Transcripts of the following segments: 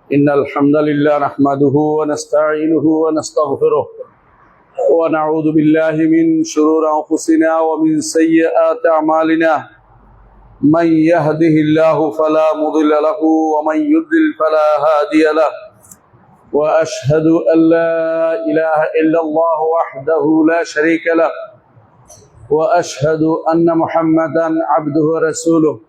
إن الحمد لله نحمده ونستعينه ونستغفره ونعوذ بالله من شرور أنفسنا ومن سيئات أعمالنا من يهده الله فلا مضل له ومن يضلل فلا هادي له وأشهد أن لا إله إلا الله وحده لا شريك له وأشهد أن محمدا عبده ورسوله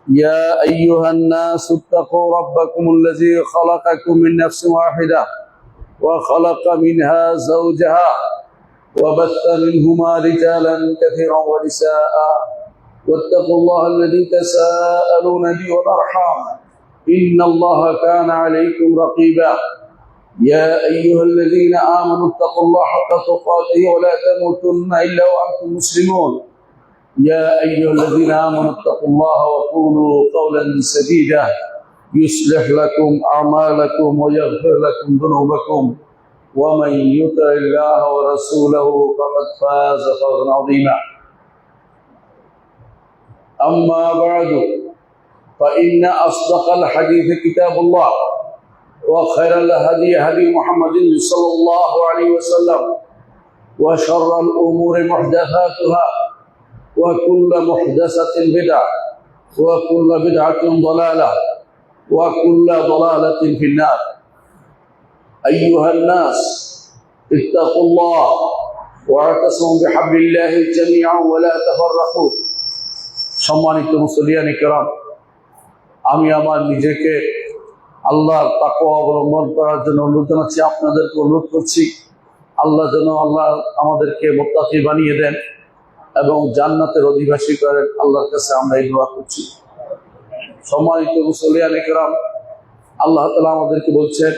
يا أيها الناس اتقوا ربكم الذي خلقكم من نفس واحدة وخلق منها زوجها وبث منهما رجالا كثيرا ونساء واتقوا الله الذي تساءلون به والأرحام إن الله كان عليكم رقيبا يا أيها الذين آمنوا اتقوا الله حق تقاته ولا تموتن إلا وأنتم مسلمون يا أيها الذين آمنوا اتقوا الله وقولوا قولا سديدا يصلح لكم أعمالكم ويغفر لكم ذنوبكم ومن يطع الله ورسوله فقد فاز فوزا عظيما أما بعد فإن أصدق الحديث كتاب الله وخير الهدي هدي محمد صلى الله عليه وسلم وشر الأمور محدثاتها وكل محدثة بدعة وكل بدعة ضلالة وكل ضلالة في النار أيها الناس اتقوا الله واعتصموا بحبل الله جميعا ولا تفرقوا সম্মানিত মুসলিয়ান কিরাম আমি আমার নিজেকে আল্লাহর তাকওয়া অবলম্বন করার জন্য অনুরোধ জানাচ্ছি আপনাদেরকে অনুরোধ করছি আল্লাহ যেন আল্লাহ আমাদেরকে মুত্তাকি বানিয়ে দেন এবং জান্নাতের অধিবাসী করেন আল্লাহর কাছে আমরা এই দোয়া করছি সম্মানিত মুসলিয়ান কিরাম আল্লাহ তাআলা আমাদেরকে বলছেন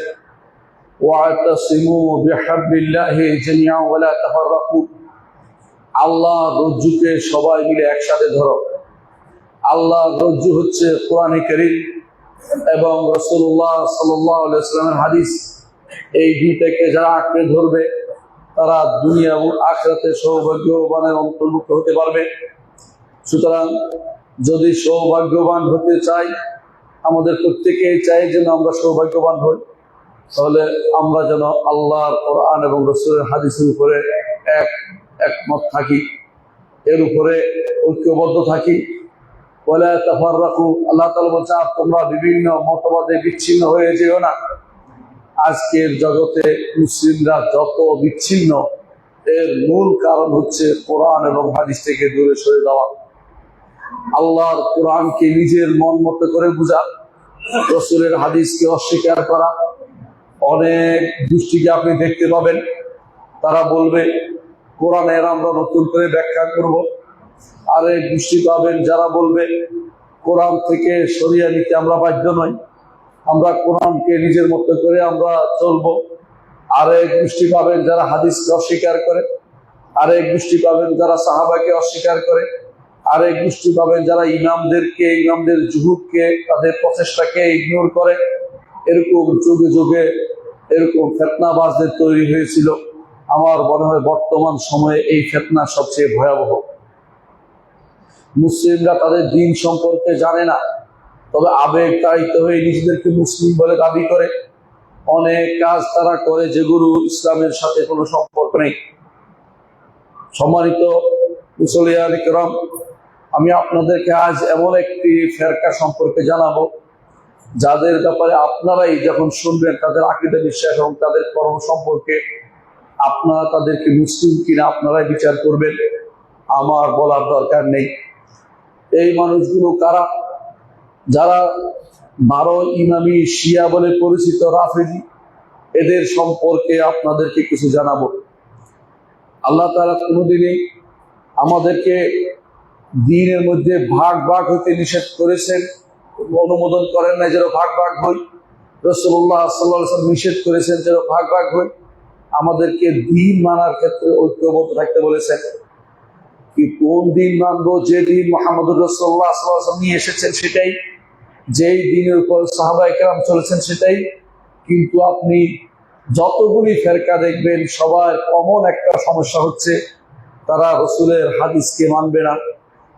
ওয়াতাসিমু বিহাবলিল্লাহি জামিআন ওয়া লা তাফাররাকু আল্লাহ রজ্জুকে সবাই মিলে একসাথে ধরো আল্লাহ রজ্জু হচ্ছে কোরআনে কারীম এবং রাসূলুল্লাহ সাল্লাল্লাহু আলাইহি ওয়াসাল্লামের হাদিস এই দুইটাকে যারা আঁকড়ে ধরবে তারা দুনিয়া এবং আখিরাতে সৌভাগ্যবানের অন্তর্ভুক্ত হতে পারবে সুতরাং যদি সৌভাগ্যবান হতে চাই আমাদের প্রত্যেকেই চাই যেন আমরা সৌভাগ্যবান হই তাহলে আমরা যেন আল্লাহর কোরআন এবং রাসূলের হাদিসের উপরে একমত থাকি এর উপরে ঐক্যবদ্ধ থাকি ওয়ালা তাফাররাকু আল্লাহ তাআলা বলেন তোমরা বিভিন্ন মতবাদে বিচ্ছিন্ন হয়ে যেও না আজকের জগতে মুসলিমরা যত বিচ্ছিন্ন এর মূল কারণ হচ্ছে কোরআন এবং হাদিস থেকে দূরে সরে যাওয়া আল্লাহর কোরআনকে নিজের মন মতো করে বোঝা রাসূলের হাদিসকে অস্বীকার করা অনেক দৃষ্টিকে আপনি দেখতে পাবেন তারা বলবে কোরআনের আমরা নতুন করে ব্যাখ্যা করব আর এক দৃষ্টি পাবেন যারা বলবে কোরআন থেকে সরিয়ে নিতে আমরা বাধ্য নই আমরা কোরআনকে নিজের মতো করে আমরা চলবো আর এক দৃষ্টি পাবেন যারা হাদিসকে অস্বীকার করে আর এক দৃষ্টি পাবেন যারা সাহাবাকে অস্বীকার করে আর এক দৃষ্টি পাবেন যারা ইমামদের জুহুদকে তাদের প্রচেষ্টাকে ইগনোর করে এরকম যুগে যুগে এরকম ফিতনাবাজদের তৈরি হয়েছিল আমার মনে হয় বর্তমান সময়ে এই ফিতনা সবচেয়ে ভয়াবহ মুসলিমরা তাদের দ্বীন সম্পর্কে জানে না তবে আবেগ তাড়িত হয়ে নিজেদেরকে মুসলিম বলে দাবি করে অনেক কাজ তারা করে যেগুলো ইসলামের সাথে কোনো সম্পর্ক নেই। সম্মানিত মুসলিয়ান কিরাম, আমি আপনাদেরকে আজ এমন একটি ফেরকা সম্পর্কে জানাবো যাদের ব্যাপারে আপনারাই যখন শুনবেন তাদের আকীদা বিশ্বাস এবং তাদের কর্ম সম্পর্কে আপনারা তাদেরকে মুসলিম কিনা আপনারাই বিচার করবেন, আমার বলার দরকার নেই। এই মানুষগুলো কারা? যারা 12 ইমামি শিয়া বলে পরিচিত রাফেজি, এদের সম্পর্কে আপনাদেরকে কিছু জানাবো। আল্লাহ তাআলা কোনোদিনই আমাদেরকে দ্বীনের মধ্যে ভাগ ভাগ হতে নিষেধ করেছেন, অনুমোদন করেন না যেন ভাগ ভাগ হই। রাসূলুল্লাহ সাল্লাল্লাহু আলাইহি ওয়াসাল্লাম নিষেধ করেছেন যেন ভাগ ভাগ হই। আমাদেরকে দ্বীন মানার ক্ষেত্রে ঐক্যবদ্ধ থাকতে বলেছেন। কি কোন দিন মানবো? যে দিন মুহাম্মদুর রাসূলুল্লাহ সাল্লাল্লাহু আলাইহি ওয়াসাল্লাম নিয়ে এসেছেন সেটাই, যেই দিনের উপর সাহাবায়ে কেরাম চলেছেন সেটাই। কিন্তু আপনি যতগুলি ফেরকা দেখবেন সবার কমন একটা সমস্যা হচ্ছে তারা রাসূলের হাদিসকে মানবে না,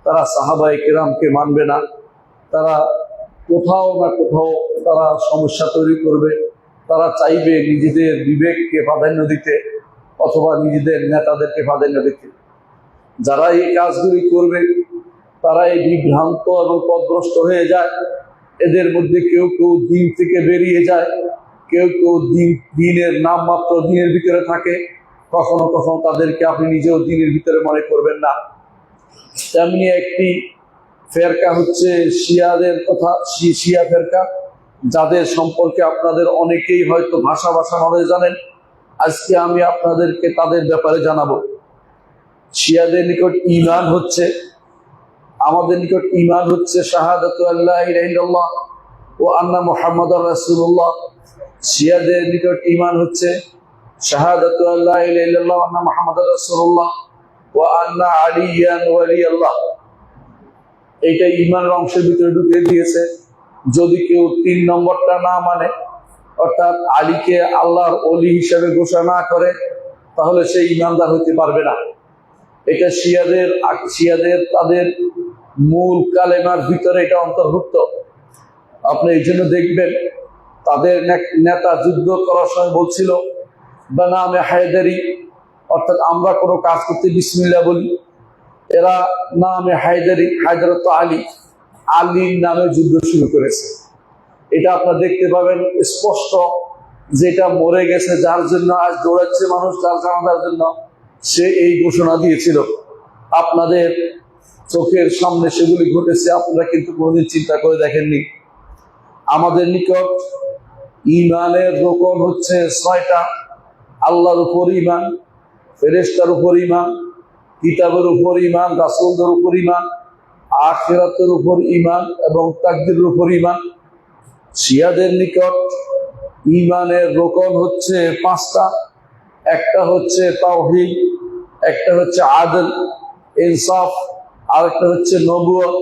তারা সাহাবায়ে কেরামকে মানবে না, তারা কোথাও না কোথাও তারা সমস্যা তৈরি করবে। তারা চাইবে নিজেদের বিবেককে প্রাধান্য দিতে অথবা নিজেদের নেতাদেরকে প্রাধান্য দিতে। যারা এই কাজগুলি করবে তারা এই বিভ্রান্ত এবং পথভ্রষ্ট হয়ে যায়। এদের মধ্যে কেউ কেউ দিন থেকে বেরিয়ে যায়, কেউ কেউ দিনের নাম মাত্র দিনের ভিতরে থাকে। কখনো কখনো তাদেরকে আপনি নিজেও দিনের ভিতরে মনে করবেন না। তেমনি একটি ফেরকা হচ্ছে শিয়াদের কথা, শিয়া ফেরকা, যাদের সম্পর্কে আপনাদের অনেকেই হয়তো ভাষা নলেজ জানেন। আজকে আমি আপনাদেরকে তাদের ব্যাপারে জানাবো। শিয়াদের নিকট ঈমান হচ্ছে, আমাদের নিকট ঈমান হচ্ছে শাহাদাতু আল্লা ইলাহা ইল্লাল্লাহ ওয়া আন্না মুহাম্মাদুর রাসূলুল্লাহ। শিয়াদের নিকট ঈমান হচ্ছে শাহাদাতু আল্লা ইলাহা ইল্লাল্লাহ ওয়া আন্না মুহাম্মাদুর রাসূলুল্লাহ ওয়া আন্না আলিয়ান ওয়ালিয়াল্লাহ। এইটা ঈমানের অংশের ভিতরে ঢুকিয়ে দিয়েছে। যদি কেউ 3 নম্বরটা না মানে, অর্থাৎ আলীকে আল্লাহর ওলি হিসেবে ঘোষণা না করে, তাহলে সে ঈমানদার হতে পারবে না। এটা শিয়াদের তাদের মূল কালেমার ভিতরে এটা অন্তর্ভুক্ত। আপনি এই জন্য দেখবেন তাদের নেতা যুদ্ধ করার সময় বলছিল বানামে হায়দারি, অর্থাৎ আমরা কোনো কাজ করতে বিসমিল্লাহ বলি। এরা নামে হায়দারি, হায়দারত আলী, আলীর নামে যুদ্ধ শুরু করেছে। এটা আপনারা দেখতে পাবেন স্পষ্ট, যেটা মরে গেছে যার জন্য আজ দৌড়াচ্ছে মানুষ, যার জানাজার জন্য সে এই ঘোষণা দিয়েছিল। আপনাদের চোখের সামনে সেগুলি ঘটেছে, আপনারা কিন্তু কোনোদিন চিন্তা করে দেখেননি। আমাদের নিকট ঈমানের রকম হচ্ছে 6টা। আল্লাহর উপর ঈমান, ফেরেশতার উপর ঈমান, কিতাবের উপর ঈমান, রাসূলদের উপর ঈমান, আখিরাতের উপর ঈমান এবং তাকদীরের উপর ঈমান। শিয়াদের নিকট ঈমানের রকম হচ্ছে 5টা। একটা হচ্ছে তাওহীদ, একটা হচ্ছে আদল ইনসাফ, আরেকটা হচ্ছে নবুয়ত,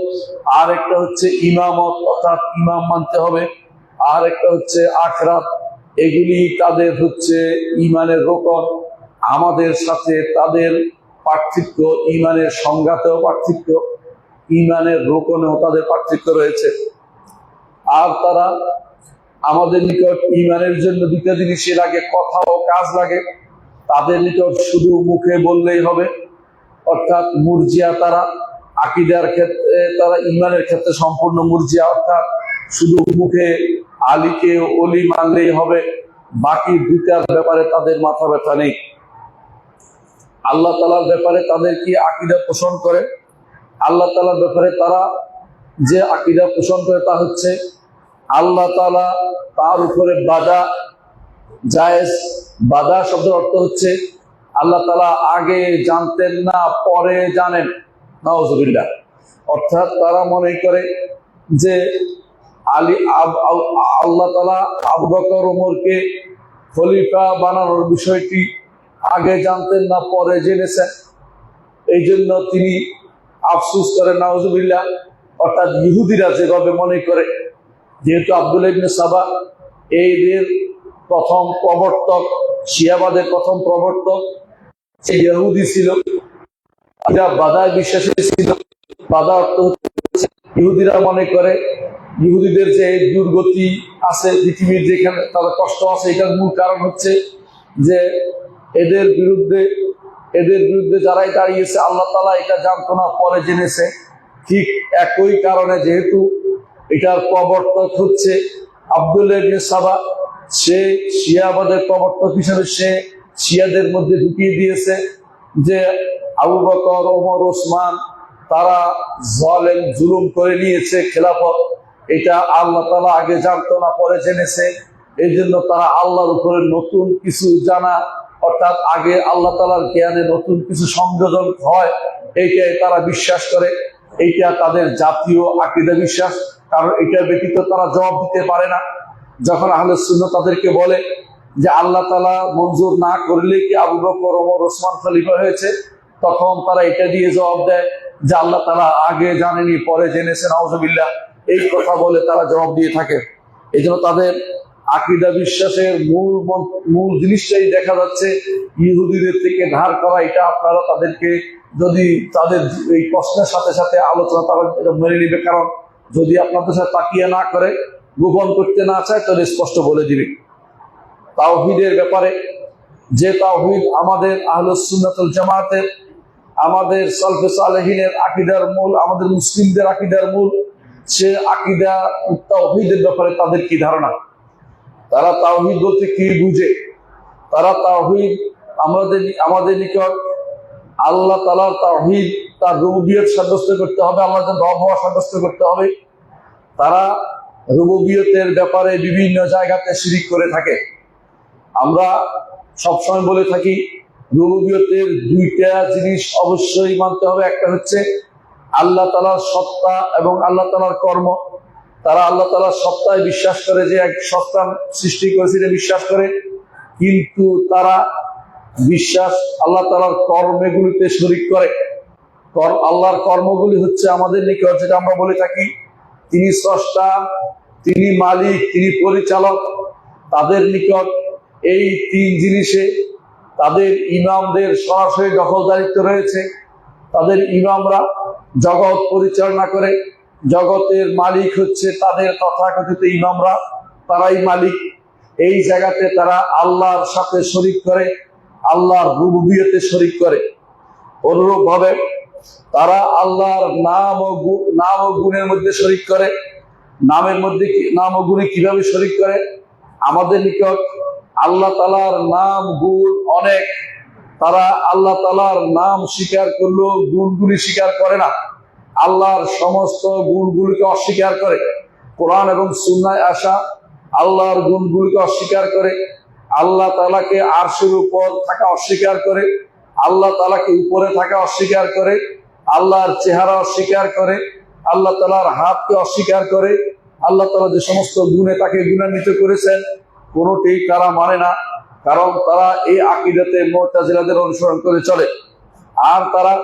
আরেকটা হচ্ছে ইমামত অর্থাৎ ইমাম মানতে হবে, আর একটা হচ্ছে আখিরাত। এগুলি তাদের হচ্ছে ঈমানের রকম। আমাদের সাথে তাদের পার্থক্য, ঈমানের সংজ্ঞাতেও পার্থক্য, ঈমানের রকমেও তাদের পার্থক্য রয়েছে। আর তারা আমাদের নিকট ঈমানের জন্য 2টা জিনিসের লাগে, কথা ও কাজ লাগে। তাদের নিকট শুধু মুখে বললেই হবে, অর্থাৎ মুরজিয়া তারা। আকীদার ক্ষেত্রে তারা, ঈমানের ক্ষেত্রে সম্পূর্ণ মুরজিয়া, অর্থাৎ শুধু মুখে আলীকে ওলি মানলেই হবে, বাকি 2টার ব্যাপারে তাদের মাথা ব্যথা নেই। আল্লাহ তাআলার ব্যাপারে তাদের কি আকীদা পোষণ করে? আল্লাহ তাআলার ব্যাপারে তারা যে আকীদা পোষণ করে তা হচ্ছে আল্লাহ তাআলা তার উপরে বাদা জায়েজ। বাদা শব্দের অর্থ হচ্ছে আল্লাহ তাআলা আগে জানতেন না, পরে জানেন। নাউজুবিল্লাহ। অর্থাৎ তারা মনে করে যে আল্লাহ তাআলা আবু বকর ওমরকে খলিফা বানানোর বিষয়টি আগে জানতেন না, পরে জেনেছেন। এই জন্য তিনি আফসোস করেন, নাউজুবিল্লাহ। অর্থাৎ ইহুদিরা যেভাবে মনে করে, যেহেতু আব্দুল্লাহ ইবনে সাবা এদের প্রথম প্রবর্তক, শিয়াবাদের প্রথম প্রবর্তক সে ইহুদি ছিল, এরা বাদায় বিশ্বাসী ছিল। বাদা অর্থ হচ্ছে ইহুদিরা মনে করে ইহুদিদের যে দুর্গতি আছে, পৃথিবীর যেখানে তাদের কষ্ট আছে, এটার মূল কারণ হচ্ছে যে এদের বিরুদ্ধে যারাই দাঁড়িয়েছে আল্লাহ তাআলা এটা জানতো না, পরে জেনেছে। ঠিক একই কারণে যেহেতু এটার প্রবর্তক হচ্ছে আব্দুল্লাহ ইবনে সাবা, সে শিয়াবাদের প্রবর্তক হিসেবে সে শিয়াদের মধ্যে ঢুকিয়ে দিয়েছে যে আবু বকর, ওমর, ওসমান তারা জালেম জুলুম করে নিয়েছে খেলাফত। এটা আল্লাহ তাআলা আগে জানতো না, পরে জেনেছে। এই জন্য তারা আল্লাহর উপরে নতুন কিছু জানা, অর্থাৎ আগে আল্লাহ তাআলার জ্ঞানে নতুন কিছু সংযোজন হয়, এইটাই তারা বিশ্বাস করে। এইটা তাদের জাতীয় আকীদা বিশ্বাস, কারণ এটা ব্যতীত তারা জবাব দিতে পারে না। যখন আহলে সুন্নাহ তাদেরকে বলে যে আল্লাহ তাআলা মঞ্জুর না করলে কি আবু বকর, ওমর, ওসমান খলিফা হয়েছে, তখন তারা এটা দিয়ে জবাব দেয় যে আল্লাহ তাআলা আগে জানেনি, পরে জেনেছেন, নাউজুবিল্লাহ। এই কথা বলে তারা জবাব দিয়ে থাকে। এই জন্য তাদের আকীদা বিশ্বাসের মূল জিনিসটাই দেখা যাচ্ছে ইহুদিদের থেকে ধার করা। এটা আপনারা তাদেরকে যদি তাদের এই প্রশ্নের সাথে সাথে আলোচনা তারা মেনে নিবে, কারণ যদি আপনাদের সাথে তাকিয়া না করে, গোপন করতে না চায়, তাহলে স্পষ্ট বলে দিবে। তাওহীদের ব্যাপারে, যে তাওহীদ আমাদের আহলুস সুন্নাত ওয়াল জামাতের, আমাদের সালফে সালেহিনের আকীদার মূল, আমাদের মুসলিমদের আকীদার মূল, সে আকীদা তাওহীদের ব্যাপারে তাদের কি ধারণা, তারা তাওহীদ বলতে কি বুঝে। তারা তাওহীদ আমাদের নিকট আল্লাহ তাআলার তাওহীদ, তার রুবুবিয়ত সাব্যস্ত করতে হবে, আল্লাহ রব হওয়া সাব্যস্ত করতে হবে। তারা রুবুবিয়তের ব্যাপারে বিভিন্ন জায়গাতে শিরিক করে থাকে। আমরা সবসময় বলে থাকি রুবুবিয়তের দুইটা জিনিস অবশ্যই মানতে হবে। একটা হচ্ছে আল্লাহ তাআলার সত্তা এবং আল্লাহ তাআলার কর্ম। তারা আল্লাহ তাআলার সত্তায় বিশ্বাস করে, যে এক সত্তা সৃষ্টি করেছে এটা বিশ্বাস করে, কিন্তু তারা বিশ্বাস আল্লাহ তাআলার কর্মগুলিতে শরীক করে। আল্লাহর কর্মগুলি হচ্ছে আমাদের নিকট যেটা আমরা বলে থাকি তিনি স্রষ্টা, তিনি মালিক, তিনি পরিচালক। তাদের নিকট এই তিন জিনিসে তাদের ইমামদের সরাসরি দখলদারিত্ব রয়েছে। তাদের ইমামরা জগৎ পরিচালনা করে, জগতের মালিক হচ্ছে তাদের তথাকথিত ইমামরা, তারাই মালিক। এই জায়গাতে তারা আল্লাহর সাথে শরীক করে, আল্লাহর রুবুবিয়তে শরীক করে। অনুরূপ ভাবে তারা আল্লাহর নাম ও গুণের মধ্যে শরীক করে। নাম ও গুণে কিভাবে শরীক করে? আমাদের নিকট আল্লাহ তাআলার নাম গুণ অনেক, তারা আল্লাহ তাআলার নাম স্বীকার করলেও গুণগুলি স্বীকার করে না, আল্লাহর সমস্ত গুণগুলিকে অস্বীকার করে। কোরআন এবং সুন্নায় আসা আল্লাহর গুণগুলিকে অস্বীকার করে, আল্লাহ তাআলাকে আরশের উপর থাকা অস্বীকার করে, আল্লাহ তাআলাকে উপরে থাকা অস্বীকার করে, আল্লাহর চেহারা অস্বীকার করে, আল্লাহ তাআলার হাতকে অস্বীকার করে। আল্লাহ তাআলা যে সমস্ত গুণে তাকে গুণান্বিত করেছেন, কোনোটি তারা মানে না, কারণ তারা এই আকীদাতে মুতাজিলাদের অনুসরণ করে চলে। আর তারা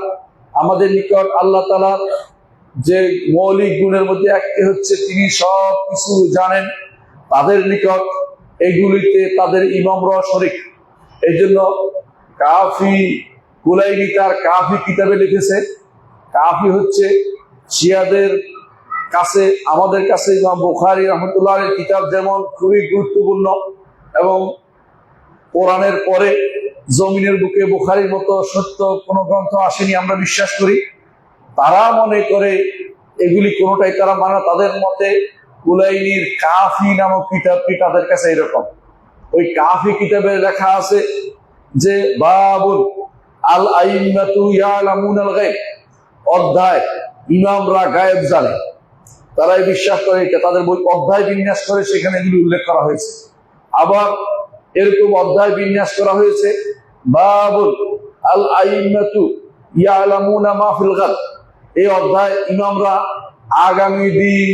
আমাদের নিকট আল্লাহ তাআলার যে মৌলিক গুণের মধ্যে একটি হচ্ছে তিনি সব কিছু জানেন। তাদের নিকট এগুলিতে তাদের ইমামরা শরীক। এই জন্য কাফি কুলাইনি তার কাফি কিতাবে লিখেছে, কাফি হচ্ছে শিয়াদের কাছে, আমাদের কাছে ইমাম বুখারী রাহমাতুল্লাহির কিতাব যেমন খুবই গুরুত্বপূর্ণ, এবং কোরআনের পরে জমিনের বুকে বুখারীর মতো সত্য কোনো গ্রন্থ আসেনি আমরা বিশ্বাস করি। তারা মনে করে এগুলি কোনোটাই তারা মানে, তাদের মতে কুলাইনির কাফি নামক কিতাবটি তাদের কাছে এরকম। ওই কাফি কিতাবে লেখা আছে যে বাবুল আল আইম্মাতু ইয়ালামুনাল গায়ব, অধ্যায় ইমামরা গায়েব জানে। তারাই বিশ্বাস করে, এটা তাদের বই অধ্যায় বিন্যাস করে সেখানে এগুলি উল্লেখ করা হয়েছে। আবার এরকম অধ্যায় বিন্যাস করা হয়েছে বাবুল আল আইম্মাতু ইয়ালামুনা মা ফিল গাদ, এই অধ্যায় ইমামরা আগামী দিন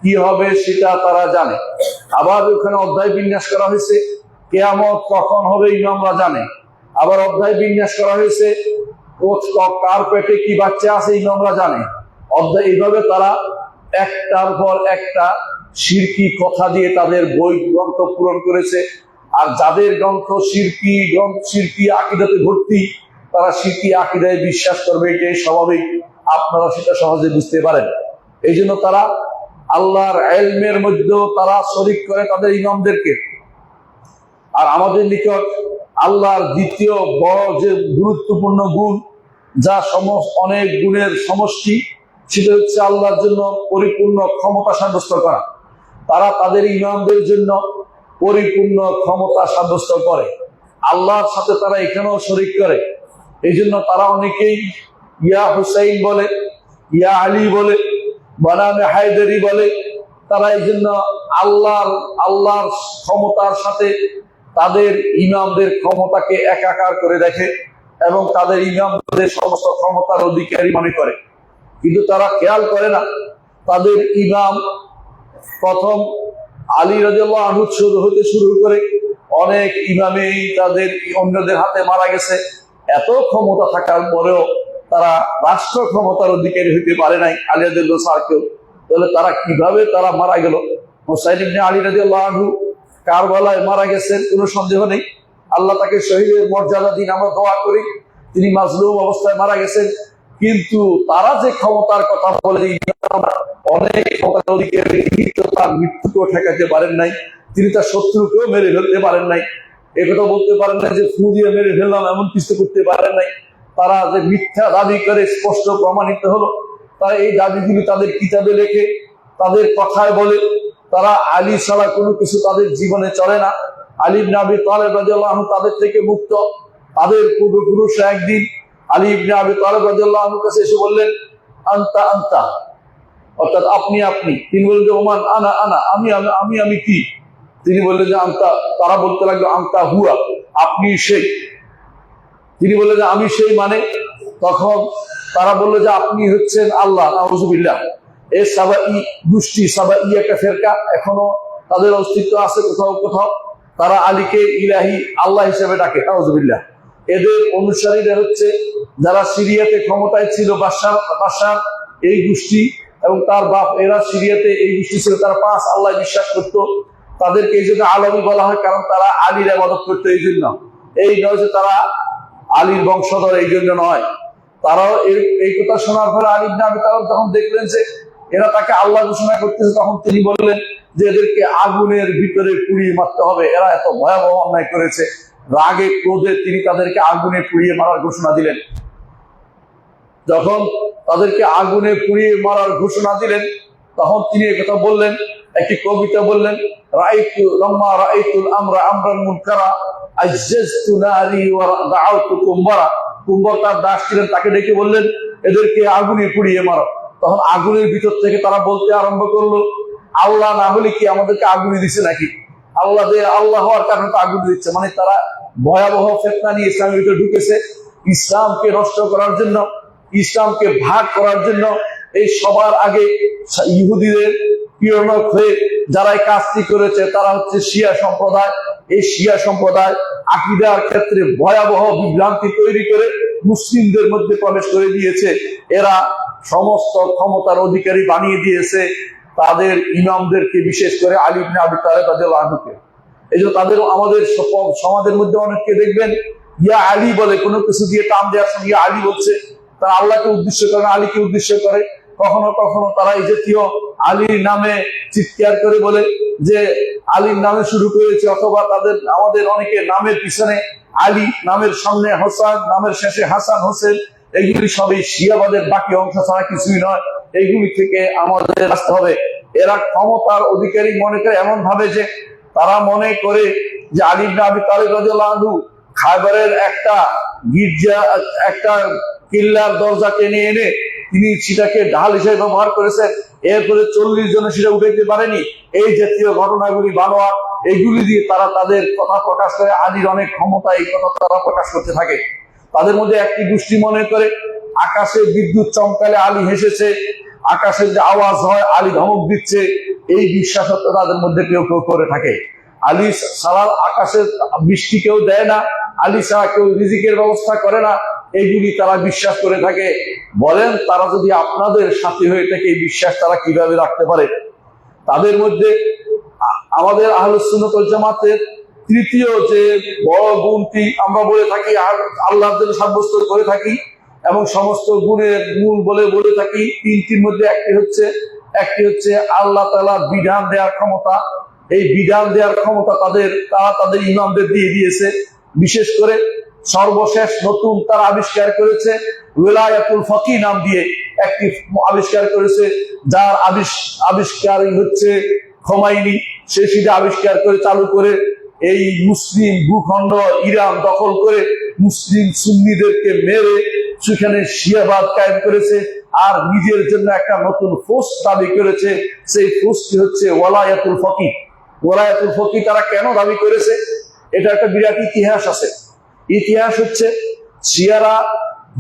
কি হবে সেটা তারা জানে। আবার ওখানে অধ্যায় বিন্যাস করা হয়েছে কিয়ামত কখন হবে ইমামরা জানে। আবার অধ্যায় বিন্যাস করা হয়েছে কার পেটে কি বাচ্চা আছে ইমামরা জানে। অধ্যায় এইভাবে তারা একটার পর একটা শিরকি কথা দিয়ে তাদের বই গ্রন্থ পূরণ করেছে। আর যাদের গ্রন্থ শিরকি আকীদাতে ভর্তি, তারা শিরকি আকীদায় বিশ্বাস করবে, এটাই স্বাভাবিক। আপনারা সেটা সহজে বুঝতে পারেন। এই জন্য তারা আল্লাহর ইলমের মধ্যেও তারা শরীক করে তাদের ইমামদেরকে। আর আমাদের নিকট আল্লাহর দ্বিতীয় বড় যে গুরুত্বপূর্ণ গুণ, যা অনেক গুণের সমষ্টি, সেটা হচ্ছে আল্লাহর জন্য পরিপূর্ণ ক্ষমতা সাব্যস্ত করা। তারা তাদের ইমামদের জন্য পরিপূর্ণ ক্ষমতা সাব্যস্ত করে, আল্লাহর সাথে তারা এখানেও শরীক করে। এই জন্য তারা অনেকেই ইয়া হুসাইন বলে, ইয়া আলী বলে, বানামে হায়দারি বলে। তারা এই জন্য আল্লাহর ক্ষমতার সাথে তাদের ইমামদের ক্ষমতাকে একাকার করে দেখে এবং তাদের ইমামদের সমস্ত ক্ষমতার অধিকারী মনে করে। কিন্তু তারা খেয়াল করে না তাদের ইমাম প্রথম আলী রাদিয়াল্লাহু আনহু হতে শুরু করে অনেক ইমামেই তাদের অন্যদের হাতে মারা গেছে। এত ক্ষমতা থাকার পরেও তারা রাষ্ট্র ক্ষমতার অধিকারী হইতে পারে নাই আলী রাদিয়াল্লাহু আনহু। তাহলে তারা কিভাবে তারা মারা গেল? হুসাইন ইবনে আলী রাদিয়াল্লাহু আনহু কারবালায় মারা গেছেন, কোনো সন্দেহ নেই। আল্লাহ তাকে শহীদের মর্যাদা দিন, আমরা দোয়া করি। তিনি মাজলুম অবস্থায় মারা গেছেন। কিন্তু তারা যে ক্ষমতার কথা বলে অনেক ক্ষমতার অধিকারী, তার মৃত্যুকেও ঠেকাতে পারেন নাই, তিনি তার শত্রুকেও মেরে ফেলতে পারেন নাই। একথা বলতে পারেন নাই যে ফু দিয়ে মেরে ফেললাম, এমন কিছু করতে পারেন নাই। তারা যে মিথ্যা দাবি করে স্পষ্ট প্রমাণিত হলো। তারা এই দাবিগুলি তাদের কিতাবে লেখে, তাদের কথায় বলে। তারা আলী ছাড়া কোনো কিছু তাদের জীবনে চলে না। আলী ইবনে আবি তালেব রাদিয়াল্লাহু আনহু তাদের থেকে মুক্ত। তাদের পূর্বপুরুষ একদিন আলী ইবনে আবি তালেব রাদিয়াল্লাহু আনহুর কাছে এসে বললেন, আনতা আনতা, অর্থাৎ আপনি আপনি। তিনি বললেন যে ওমান আনা আনা, আমি আমি আমি কি? তিনি বললেন যে আনতা। তারা বলতে লাগলো আনতা হুয়া, আপনি সেই। তিনি বললেন যে আমি সেই মানে? তখন তারা বললো যে আপনি হচ্ছেন আল্লাহ। নাউযুবিল্লাহ। এই সাবাই গোষ্ঠী, সাবাই একটা ফেরকা, এখনো তাদের অস্তিত্ব আছে কোথাও কোথাও। তারা আলীকে ইলাহি, আল্লাহ হিসেবে ডাকে। নাউযুবিল্লাহ। এদের অনুসারীরা হচ্ছে যারা সিরিয়াতে ক্ষমতায় ছিল, বাশার এই গোষ্ঠী এবং তার বাপ, এরা সিরিয়াতে এই গোষ্ঠী ছিল। তারা 5 আল্লাহ বিশ্বাস করত। তাদেরকে এই জন্য আলমী বলা হয়, কারণ তারা আলীর ইবাদত করতো। এই জন্য, এই নয় যে তারা আলীর বংশধর, এই জন্য নয়। তারাও এই কথা শোনার পরে আলী ইবনে আবি তালেব যখন দেখলেন যে এরা তাকে আল্লাহ ঘোষণা করতেছে, তখন তিনি বললেন যে এদেরকে আগুনের ভিতরে পুড়িয়ে মারতে হবে, এরা এত ভয়াবহ অন্যায় করেছে। রাগে ক্রোধে তিনি তাদেরকে আগুনে পুড়িয়ে মারার ঘোষণা দিলেন। যখন তাদেরকে আগুনে পুড়িয়ে মারার ঘোষণা দিলেন, তখন তিনি একথা বললেন, একটি কবিতা বললেন, রাআইতু লাম্মা রাআইতুল আমরা আমরান মুনকারা আজ্জাজতু নারি ওয়া দাআউতু কুম্বারা। কুম্বর তার দাস ছিলেন, তাকে ডেকে বললেন এদেরকে আগুনে পুড়িয়ে মারো। তখন আগুনের ভিতর থেকে তারা বলতে আরম্ভ করলো, আল্লাহ না হলে কি আমাদেরকে আগুনে দিচ্ছে নাকি? আল্লাহ হওয়ার কারণে তো আগুন দিচ্ছে। মানে তারা ভয়াবহ ফিতনা নিয়ে ইসলামের ভিতরে ঢুকেছে, ইসলামকে নষ্ট করার জন্য, ইসলামকে ভাগ করার জন্য। এই সবার আগে ইহুদিদের প্রিয়নক হয়ে যারা এই কাজটি করেছে তারা হচ্ছে শিয়া সম্প্রদায়। এই শিয়া সম্প্রদায় আকীদার ক্ষেত্রে ভয়াবহ বিভ্রান্তি তৈরি করে মুসলিমদের মধ্যে প্রবেশ করে দিয়েছে। এরা সমস্ত ক্ষমতার অধিকারী বানিয়ে দিয়েছে তাদের ইমামদেরকে, বিশেষ করে আলী ইবনে আবি তালেব রাদিয়াল্লাহু আনহুকে। এই জন্য তাদের আমাদের সমাজের মধ্যে অনেককে দেখবেন ইয়া আলী বলে, কোনো কিছু দিয়ে টান দেওয়ার সময় ইয়া আলী বলছে। তারা আল্লাহকে উদ্দেশ্য করে, আলীকে উদ্দেশ্য করে। কখনো কখনো তারা এই জাতীয় আলীর নামে চিৎকার করে বলে যে আলীর নামে শুরু করেছে, অথবা আমাদের অনেকে নামের পিছনে আলী, নামের সামনে হোসেন, নামের শেষে হাসান হোসেন। এইগুলি সবই শিয়াবাদের বাকি অংশ ছাড়া কিছুই নয়। এইগুলি থেকে আমাদের আসতে হবে। এরা ক্ষমতার অধিকারী মনে করে এমন ভাবে যে তারা মনে করে যে আলী ইবনে আবি তালেব রাদিয়াল্লাহু আনহু খায়বারের একটা গির্জা, একটা কিল্লার দরজা টেনে এনে তিনি সেটাকে ঢাল হিসেবে ব্যবহার করেছেন। এরপরে 40 জনে সেটা উঠাইতে পারেনি। এই জাতীয় ঘটনাগুলি বানোয়াট, এইগুলি দিয়ে তারা তাদের কথা প্রকাশ করে। আলীর অনেক ক্ষমতা, এই কথা তারা প্রকাশ করতে থাকে। তাদের মধ্যে একটি গোষ্ঠী মনে করে আকাশে বিদ্যুৎ চমকালে আলী হেসেছে, আকাশের যে আওয়াজ হয় আলী ধমক দিচ্ছে। এই বিশ্বাসত্ব তাদের মধ্যে কেউ কেউ করে থাকে। আলী ছাড়া আকাশের বৃষ্টি কেউ দেয় না, আলী ছাড়া কেউ রিজিকের ব্যবস্থা করে না, এইগুলি তারা বিশ্বাস করে থাকে। বলেন তারা যদি আপনাদের সাথী হয়ে থাকে, এই বিশ্বাস তারা কিভাবে রাখতে পারে? তাদের মধ্যে আমাদের আহলুস সুন্নাত ওয়াল জামাতের তৃতীয় যে বড় গুণটি আমরা বলে থাকি, আল্লাহর জন্য সাব্যস্ত করে থাকি এবং সমস্ত গুণের মূল বলে থাকি, তিনটির মধ্যে একটি হচ্ছে একটি হচ্ছে আল্লাহ তাআলার বিধান দেওয়ার ক্ষমতা। এই বিধান দেওয়ার ক্ষমতা তারা তাদের ইমামদের দিয়ে দিয়েছে। বিশেষ করে সর্বশেষ নতুন তারা আবিষ্কার করেছে ওয়ালায়াতুল ফকি নাম দিয়ে একটি আবিষ্কার করেছে, যার আবিষ্কারই হচ্ছে খোমাইনি। সে সেটা আবিষ্কার করে চালু করে এই মুসলিম ভূখণ্ড ইরান দখল করে মুসলিম সুন্নিদেরকে মেরে সেখানে শিয়াবাদ কায়েম করেছে, আর নিজের জন্য একটা নতুন ফোর্স দাবি করেছে। সেই ফোর্সটি হচ্ছে ওয়ালায়াতুল ফকি। ওয়ালায়াতুল ফকি তারা কেন দাবি করেছে? এটা একটা বিরাট ইতিহাস আছে। ইতিহাস হচ্ছে শিয়ারা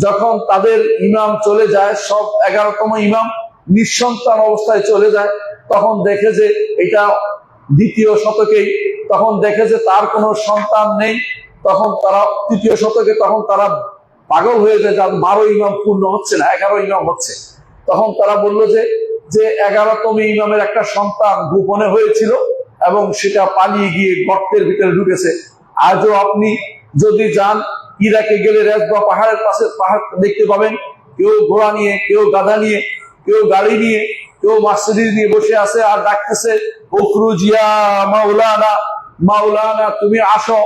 যখন তাদের ইমাম চলে যায়, সব 11তম ইমাম নিঃসন্তান অবস্থায় চলে যায়, তখন দেখে যে এটা 2য় শতকেই, তখন দেখে যে তার কোনো সন্তান নেই। তখন তারা 3য় শতকে তখন তারা পাগল হয়ে যায়, যার 12 ইমাম পূর্ণ হচ্ছে না, 11 ইমাম হচ্ছে। তখন তারা বললো যে 11তম ইমামের একটা সন্তান গোপনে হয়েছিল এবং সেটা পালিয়ে গিয়ে গর্তের ভিতরে ঢুকেছে। আজও আপনি যদি যান ইরাকে গেলে রেজবা পাহাড়ের পাশে পাহাড় দেখতে পাবেন, কেউ ঘোড়া নিয়ে, কেউ গাধা নিয়ে, কেউ গাড়ি নিয়ে, কেউ মার্সিডিজ নিয়ে বসে আছে আর ডাকতেছে উখরুজিয়া মাওলানা, মাওলানা তুমি আসো,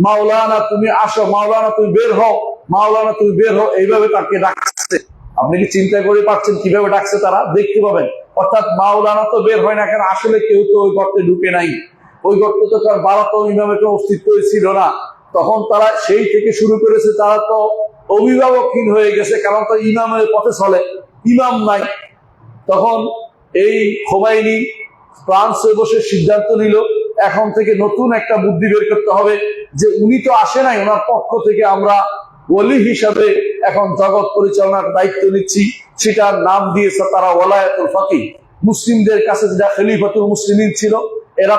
মাওলানা তুমি আসো, মাওলানা তুমি বের হও, মাওলানা তুমি বের হও, এইভাবে তাকে ডাকছে। আপনি কি চিন্তা করে পাচ্ছেন কিভাবে ডাকছে? তারা দেখতে পাবেন। অর্থাৎ মাওলানা তো বের হয় না, কেন আসলে কেউ তো ওই গর্তে ঢুকে নাই। ওই গর্ত তো তার 12তম ইমামের কোনো অস্তিত্বই ছিল না। তখন তারা সেই থেকে শুরু করেছে, তারা তো অভিভাবকহীন হয়ে গেছে, কারণ তো ইমামের পথে চলে, ইমাম নাই। তখন এই খোমাইনি ফ্রান্সে বসে সিদ্ধান্ত নিল এখন থেকে নতুন একটা বুদ্ধি বের করতে হবে, যে উনি তো আসে নাই, ওনার পক্ষ থেকে আমরা ওলি হিসাবে এখন জগৎ পরিচালনার দায়িত্ব নিচ্ছি। সেটার নাম দিয়েছে তারা ওয়ালায়াতুল ফকি। মুসলিমদের কাছে যেটা খলিফাতুল মুসলিমিন ছিল,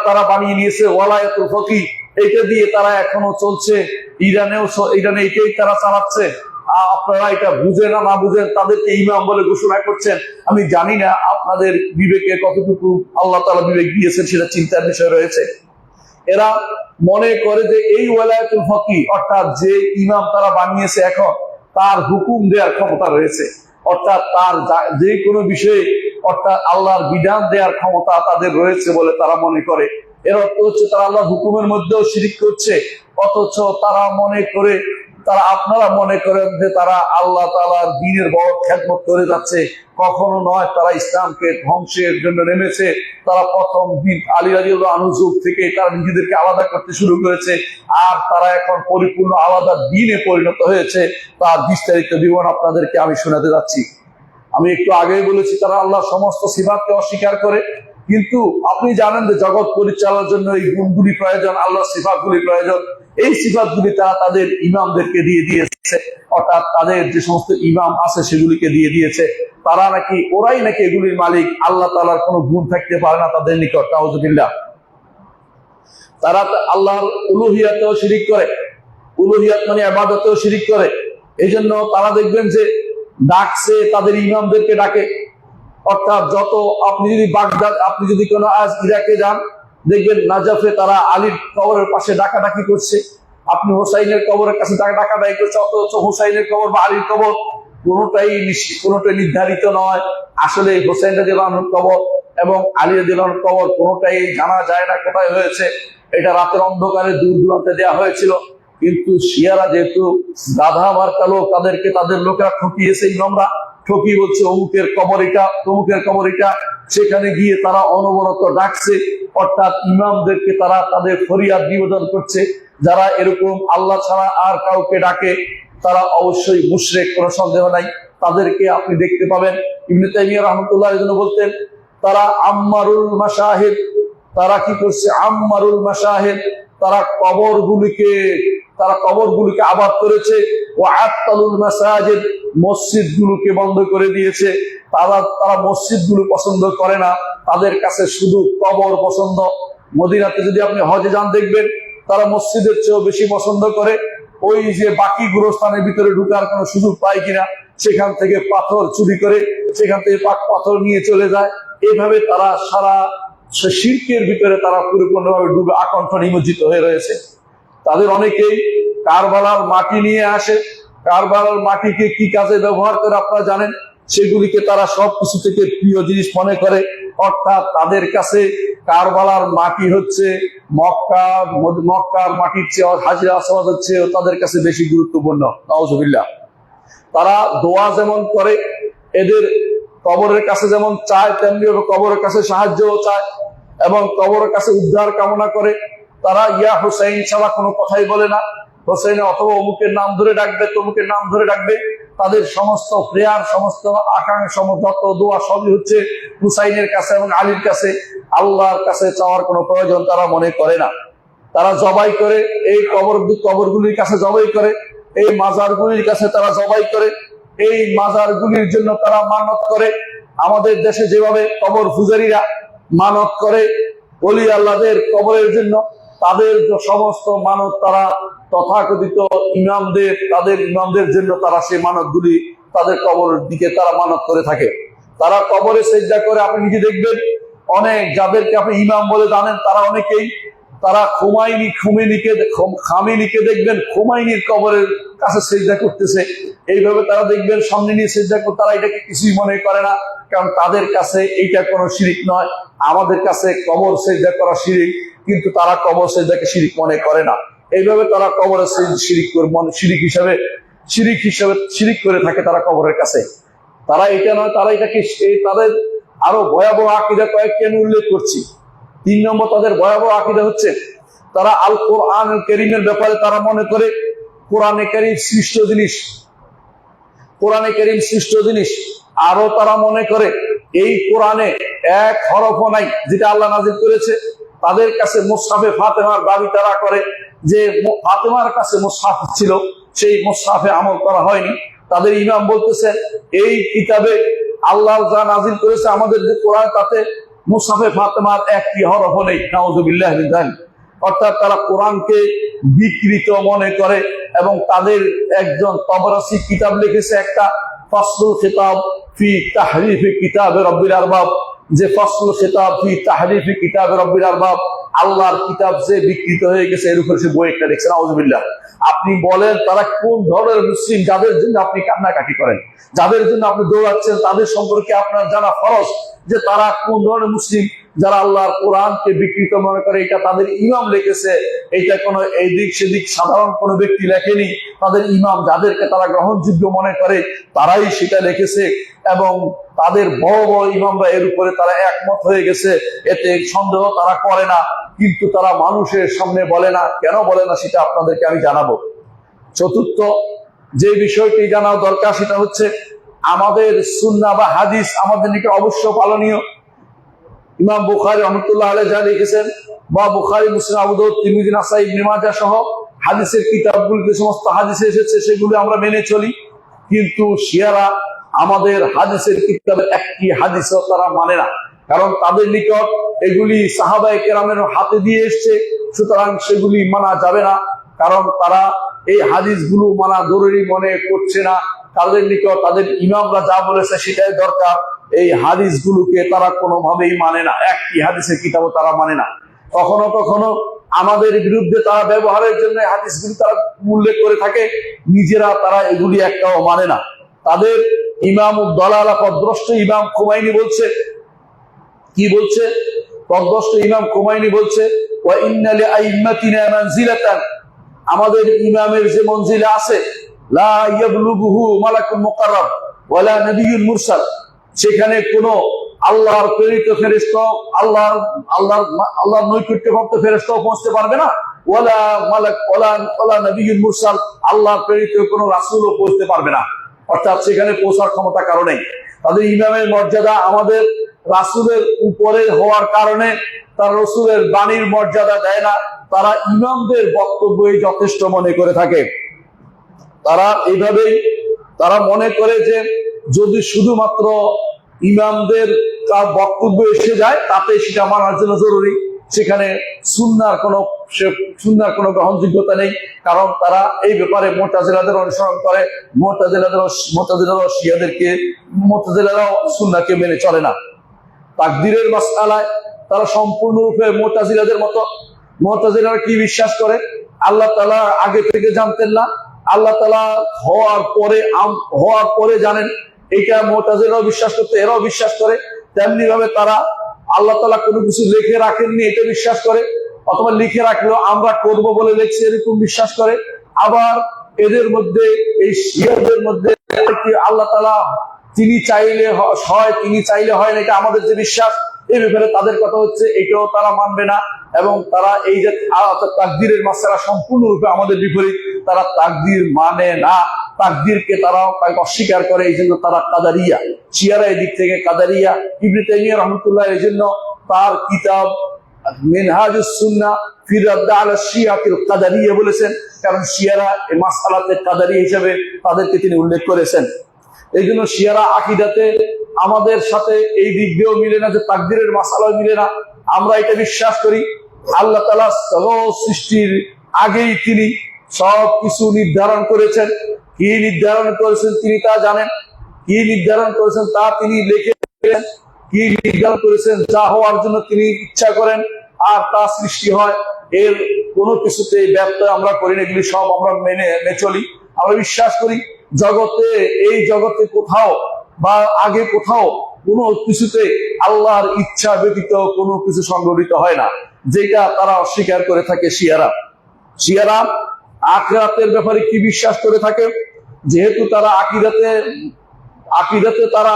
তারা বানিয়ে নিয়েছে ওয়ালায়াতুল ফকি। এটা দিয়ে তারা এখনো চলছে। ইরানে এটাই তারা চালাচ্ছে। আপনারা এটা বুঝেন না বুঝেন, তাদেরকে ইমাম বলে ঘোষণা করছেন। আমি জানি না আপনাদের বিবেকে কতটুকু আল্লাহ তাআলা বিবেক দিয়েছেন, সেটা চিন্তার বিষয় রয়েছে। এরা মনে করে যে এই ওয়ালায়াতুল ফকি অর্থাৎ যে ইমাম তারা বানিয়েছে এখন, তার হুকুম দেওয়ার ক্ষমতা রয়েছে, অর্থাৎ তার যে কোনো বিষয়ে অর্থাৎ আল্লাহর বিধান দেওয়ার ক্ষমতা তাদের রয়েছে বলে তারা মনে করে। এর অর্থ হচ্ছে তারা আল্লাহর হুকুমের মধ্যেও শিরিক করছে, অথচ আপনারা মনে করেন যে তারা আল্লাহ তাআলার দ্বীনের বড় খেদমত করে যাচ্ছে। কখনো নয়, তারা ইসলামকে ধ্বংসের জন্য নেমেছে। তারা প্রথম দিন আলী রাদিয়াল্লাহু আনহু যুগ থেকে তারা নিজেদেরকে আলাদা করতে শুরু করেছে, আর তারা এখন পরিপূর্ণ আলাদা দ্বীনে পরিণত হয়েছে। তার বিস্তারিত বিবরণ আপনাদেরকে আমি শোনাতে যাচ্ছি। আমি একটু আগেই বলেছি তারা আল্লাহর সমস্ত সিফাতকে অস্বীকার করে, কিন্তু আপনি জানেন যে জগৎ পরিচালনার জন্য এই গুণগুলি প্রয়োজন, আল্লাহর সিফাতগুলি প্রয়োজন। এই সিফাতগুলি তারা তাদের ইমামদেরকে দিয়ে দিয়েছে, অর্থাৎ তাদের যে সমস্ত ইমাম আছে সেগুলিকে দিয়ে দিয়েছে। ওরাই নাকি এগুলির মালিক। আল্লাহ তাআলার কোনো গুণ থাকতে পারে না তাদের নিকট, নাউযুবিল্লাহ। তারা আল্লাহর উলুহিয়াতেও শিরিক করে, উলুহিয়াত মানে ইবাদতেও শিরিক করে। এই জন্য তারা দেখবেন যে ডাকছে, তাদের ইমামদেরকে ডাকে। অর্থাৎ আপনি যদি কোনো আজ ইরাকে যান, দেখবেন নাজাফে তারা আলীর কবরের পাশে ডাকাডাকি করছে, আপনি হোসাইনের কবরের কাছে ডাকাডাকি করছে, অথচ হোসাইনের কবর বা আলীর কবর কোনোটাই নির্ধারিত নয়। আসলে হোসাইন রাদিয়াল্লাহু আনহুর কবর এবং আলী রাদিয়াল্লাহু আনহুর কবর কোনোটাই জানা যায় না কোথায় হয়েছে। এটা রাতের অন্ধকারে দূর দূরান্তে দেওয়া হয়েছিল। কিন্তু শিয়ারা যেহেতু গাধা মার্কা লোক, তাদেরকে তাদের লোকেরা ঠকিয়েছে, ইমামরা ঠকি বলছে অমুকের কবর এটা, তমুকের কবর এটা। সেখানে গিয়ে তারা অনবরত ডাকছে, অর্থাৎ ইমামদেরকে তারা তাদের ফরিয়াদ নিবেদন করছে। যারা এরকম আল্লাহ ছাড়া আর কাউকে ডাকে তারা অবশ্যই মুশরিক, কোনো সন্দেহ নাই। তাদেরকে আপনি দেখতে পাবেন, ইবনে তাইমিয়া রাহমাতুল্লাহ আলাইহি বলতেন তারা আম্মারুল মাশাহিদ। তারা কি করছে? আম্মারুল মাশাহিদ, তারা কবরগুলিকে আবাদ করেছে। ওয়া আত্তালুল মাসাজিদ, মসজিদগুলোকে বন্ধ করে দিয়েছে। তারা মসজিদগুলো পছন্দ করে না, তাদের কাছে শুধু কবর পছন্দ। মদিনাতে যদি আপনি হজে যান, দেখবেন তারা মসজিদের চেয়েও বেশি পছন্দ করে ওই যে বাকি গুরুস্থানের ভিতরে ঢুকার কোনো সুযোগ পায় কিনা, সেখান থেকে পাথর চুরি করে সেখান থেকে পাথর নিয়ে চলে যায়। এইভাবে তারা সারা শিরকের ভিতরে তারা পরিপূর্ণভাবে ডুবে আকণ্ঠ নিমজ্জিত হয়ে রয়েছে। তাদের অনেকেই কারবালার মাটি নিয়ে আসে। কারবালার মাটিকে কি কাজে ব্যবহার করে আপনারা জানেন? সেগুলিকে তারা সবকিছু থেকে প্রিয় জিনিস মনে করে। অর্থাৎ তাদের কাছে কারবালার মাটি হচ্ছে মক্কার মাটির চেয়ে, হাজরে আসওয়াদ হচ্ছে তাদের কাছে বেশি গুরুত্বপূর্ণ। নাউজুবিল্লাহ। তারা দোয়া যেমন করে, এদের কবরের কাছে যেমন চায়, তেমনি কবরের কাছে সাহায্যও চায় এবং কবরের কাছে উদ্ধার কামনা করে। তারা ইয়া হুসাইন ছাড়া কোনো কথাই বলে না। হোসেন অথবা অমুকের নাম ধরে ডাকবে, তমুকের নাম ধরে ডাকবে। তাদের সমস্ত প্রেয়ার, সমস্ত আকাঙ্ক্ষা, সমস্ত দোয়া সবই হচ্ছে হুসাইনের কাছে এবং আলীর কাছে। আল্লাহর কাছে চাওয়ার কোনো প্রয়োজন তারা মনে করে না। তারা জবাই করে, এই কবরগুলির কাছে জবাই করে, এই মাজারগুলির কাছে তারা জবাই করে, এই মাজারগুলির জন্য তারা মানত করে। আমাদের দেশে যেভাবে কবর পূজারীরা মানত করে ওলি আল্লাহদের কবরের জন্য, তাদের সমস্ত মানত তারা তথাকথিত তাদের ইমামদের জন্য তারা সেই মানতগুলি তাদের কবরের দিকে তারা মানত করে থাকে। তারা কবরে সেজদা করে। আপনি নিজে দেখবেন অনেক যাদেরকে আপনি ইমাম বলে জানেন, তারা অনেকেই তারা খামেনিকে দেখবেন খোমাইনির কবরের কাছে সেজদা করতেছে। এইভাবে তারা দেখবেন সামনে নিয়ে সেজদা করে। তারা এটাকে কিছুই মনে করে না, কারণ তাদের কাছে এইটা কোনো শিরিক নয়। আমাদের কাছে কবর সেজদা করা শিরিক, কিন্তু তারা কবর সেজদাকে শিরিক মনে করে না। এইভাবে তারা কবরের শিরিক করে থাকে তারা কবরের কাছে। তারা এটা নয়, তারা এটাকে তাদের আরো ভয়াবহ আকীদা কয়েকটি আমি উল্লেখ করছি। 3 নম্বর তাদের ভয়াবহ আকীদা হচ্ছে তারা আল কোরআন কারীমের ব্যাপারে তারা মনে করে কোরআনে কারীম সৃষ্ট জিনিস, কোরআনে কারীম সৃষ্ট জিনিস। আরো তারা মনে করে এই কোরআনে এক হরফও নাই যেটা আল্লাহ নাযিল করেছে। তাদের কাছে মুসহাফে ফাতেমার দাবি তারা করে যে ফাতেমার কাছে মুসহাফ ছিল, সেই মুসহাফে আমল করা হয়নি। তাদের ইমাম বলতেছেন এই কিতাবে আল্লাহ যা নাযিল করেছে আমাদের যে কোরআন, তাতে মুসহাফে ফাতেমার একটি হরফ নেই। নাউযুবিল্লাহ মিন যালিক। অর্থাৎ তারা কোরআনকে বিকৃত মনে করে। এবং তাদের একজন তবরাসি কিতাব লিখেছে একটা, ফাসলুল খিতাব ফি তাহরিফি কিতাবে রব্বিল আরবাব, যে ফাসলুল খিতাব ফি তাহরিফি কিতাবে রব্বিল আরবাব, আল্লাহর কিতাব যে বিকৃত হয়ে গেছে এর উপরে সে বই একটা লিখছে। নাউযুবিল্লাহ। আপনি বলেন তারা কোন ধরনের মুসলিম যাদের জন্য আপনি কান্নাকাটি করেন, যাদের জন্য আপনি দৌড়াচ্ছেন, তাদের সম্পর্কে আপনার জানা ফরজ যে তারা কোন ধরনের মুসলিম, যারা আল্লাহর কোরআনকে বিকৃত মনে করে। এটা তাদের ইমাম লিখেছে, এটা কোনো এইদিক সেদিক সাধারণ কোনো ব্যক্তি লেখেনি। তাদের ইমাম যাদেরকে তারা গ্রহণযোগ্য মনে করে তারাই সেটা লিখেছে এবং তাদের বড় বড় ইমামরা এর উপরে তারা একমত হয়ে গেছে। এতে সন্দেহ তারা করে না, কিন্তু তারা মানুষের সামনে বলে না। কেন বলে না সেটা আপনাদেরকে আমি জানাবো। চতুর্থ যে বিষয়টি জানা দরকার সেটা হচ্ছে আমাদের সুন্নাহ বা হাদিস আমাদের নিকট অবশ্য পালনীয়। ইমাম বুখারী রাহমাতুল্লাহ আলাইহি যা লিখেছেন, বা বুখারী, মুসলিম, আবু দাউদ, তিরমিজি, নাসাই, ইবনে মাজাহ সহ হাদিসের কিতাবগুলোতে সমস্ত হাদিসে এসেছে সেগুলো আমরা মেনে চলি। কিন্তু শিয়ারা আমাদের হাদিসের কিতাবের একটি হাদিসও তারা মানে না, কারণ তাদের নিকট এগুলি সাহাবায়ে কেরামের হাতে দিয়ে এসছে। সুতরাং সেগুলি মানা যাবে না, কারণ তারা এই হাদিসগুলো মানা জরুরি মনে করছে না। তাদের নিকট তাদের ইমামরা যা বলেছে সেটাই দরকার। এই হাদিসগুলোকে তারা কোনোভাবেই মানে না, একটি হাদিসের কিতাবও তারা মানে না। কখনো কখনো আমাদের বিরুদ্ধে তারা ব্যবহারের জন্য হাদিসগুলি তারা উল্লেখ করে থাকে, নিজেরা তারা এগুলি একটাও মানে না। তাদের ইমাম উদ্দালালা পদভ্রষ্ট ইমাম খুমাইনি বলছে, কি বলছে? পদভ্রষ্ট ইমাম খুমাইনি বলছে, ওয়া ইন্না লিআইম্মাতিনা মানজিলাতান, আমাদের ইমামের যে মঞ্জিলা আছে, লা ইয়াবলুগুহু মালাকুল মুকাররাব ওয়ালা নাবিয়্যুল মুরসাল, সেখানে কোনো আল্লাহর প্রেরিত ফেরেশতা, আল্লাহর নৈকট্যপ্রাপ্ত ফেরেশতাও পৌঁছতে পারবে না, ওয়ালা মালাক ওয়ালা নাবিয়্যুল মুরসাল, আল্লাহর প্রেরিত কোনো রাসূলও পৌঁছতে পারবে না। অর্থাৎ সেখানে পৌঁছার ক্ষমতা কারো নেই। তাদের ইমামের মর্যাদা আমাদের রাসূলের উপরে হওয়ার কারণে তার রাসূলের বাণীর মর্যাদা দেয় না, তারা ইমামদের বক্তব্যই যথেষ্ট মনে করে থাকে। তারা এইভাবেই তারা মনে করে যে যদি শুধুমাত্র ইমামদের তার বক্তব্য এসে যায় তাতে সেটা মানার জন্য জরুরি, সেখানে সুন্নাহর কোনো গ্রহণযোগ্যতা নেই। কারণ তারা এই ব্যাপারে মুতাজিলাদের অনুসরণ করে। মুতাজিলারা শিয়াদেরকে, মুতাজিলারাও সুন্নাহকে মেনে চলে না। তাকদীরের মাসআলায় তারা সম্পূর্ণরূপে মুতাজিলাদের মতো। মুতাজিলারা কি বিশ্বাস করে? আল্লাহ তাআলা আগে থেকে জানতেন না, আল্লাহ তাআলা হওয়ার পরে জানেন। এইটা মুতাজিলারাও বিশ্বাস করতে, এরাও বিশ্বাস করে। তেমনি ভাবে তারা আল্লাহ তাআলা কোনো কিছু লিখে রাখেননি এটা বিশ্বাস করে, অথবা লিখে রাখলেও আমরা করব বলে লিখছে এরকম বিশ্বাস করে। আবার এদের মধ্যে, এই শিয়াদের মধ্যে আল্লাহ তাআলা তিনি চাইলে হয়, তিনি চাইলে হয় না, এটা আমাদের যে বিশ্বাস, এই ব্যাপারে তাদের কথা হচ্ছে এটাও তারা মানবে না। এবং তারা এই যে তাকদীরের মাসআলা সম্পূর্ণরূপে আমাদের বিপরীত, তারা তাকদীর মানে না, তাকদীরকে তারা অস্বীকার করে। এই জন্য তারা কাদারিয়া, শিয়ারা এই দিক থেকে কাদারিয়া। ইবনে তাইমিয়া রাহমাতুল্লাহ এই জন্য তার কিতাব মিনহাজুস সুন্নাহ ফি রাদ্দ আলা শিয়াতিল কাদারিয়া বলেছেন, কারণ শিয়ারা এই মাসআলাতে কাদারি হিসেবে তাদেরকে তিনি উল্লেখ করেছেন। এই জন্য শিয়ারা আকীদাতে আমাদের সাথে এই দিক দিয়েও মিলে না, যে তাকদীরের মাসআলাও মিলে না। আমরা এটা বিশ্বাস করি আল্লাহ তাআলা সৃষ্টির আগেই তিনি সব কিছু নির্ধারণ করেছেন। কি নির্ধারণ করেছেন তিনি তা জানেন, কি নির্ধারণ করেছেন তা তিনি লিখেছেন, কি নির্ধারণ করেছেন যা হওয়ার জন্য তিনি ইচ্ছা করেন আর তা সৃষ্টি হয়। এর কোনো কিছুতে ব্যত্যয় আমরা করি না, এগুলি সব আমরা মেনে চলি। আমরা বিশ্বাস করি জগতে, এই জগতে কোথাও বা আগে কোথাও কোনো কিছুতে আল্লাহর ইচ্ছা ব্যতীত কোনো কিছু সংঘটিত হয় না, যেটা তারা অস্বীকার করে থাকে শিয়ারা। শিয়ারা আখিরাতের ব্যাপারে কি বিশ্বাস করে থাকে, যেহেতু তারা আকীদাতে তারা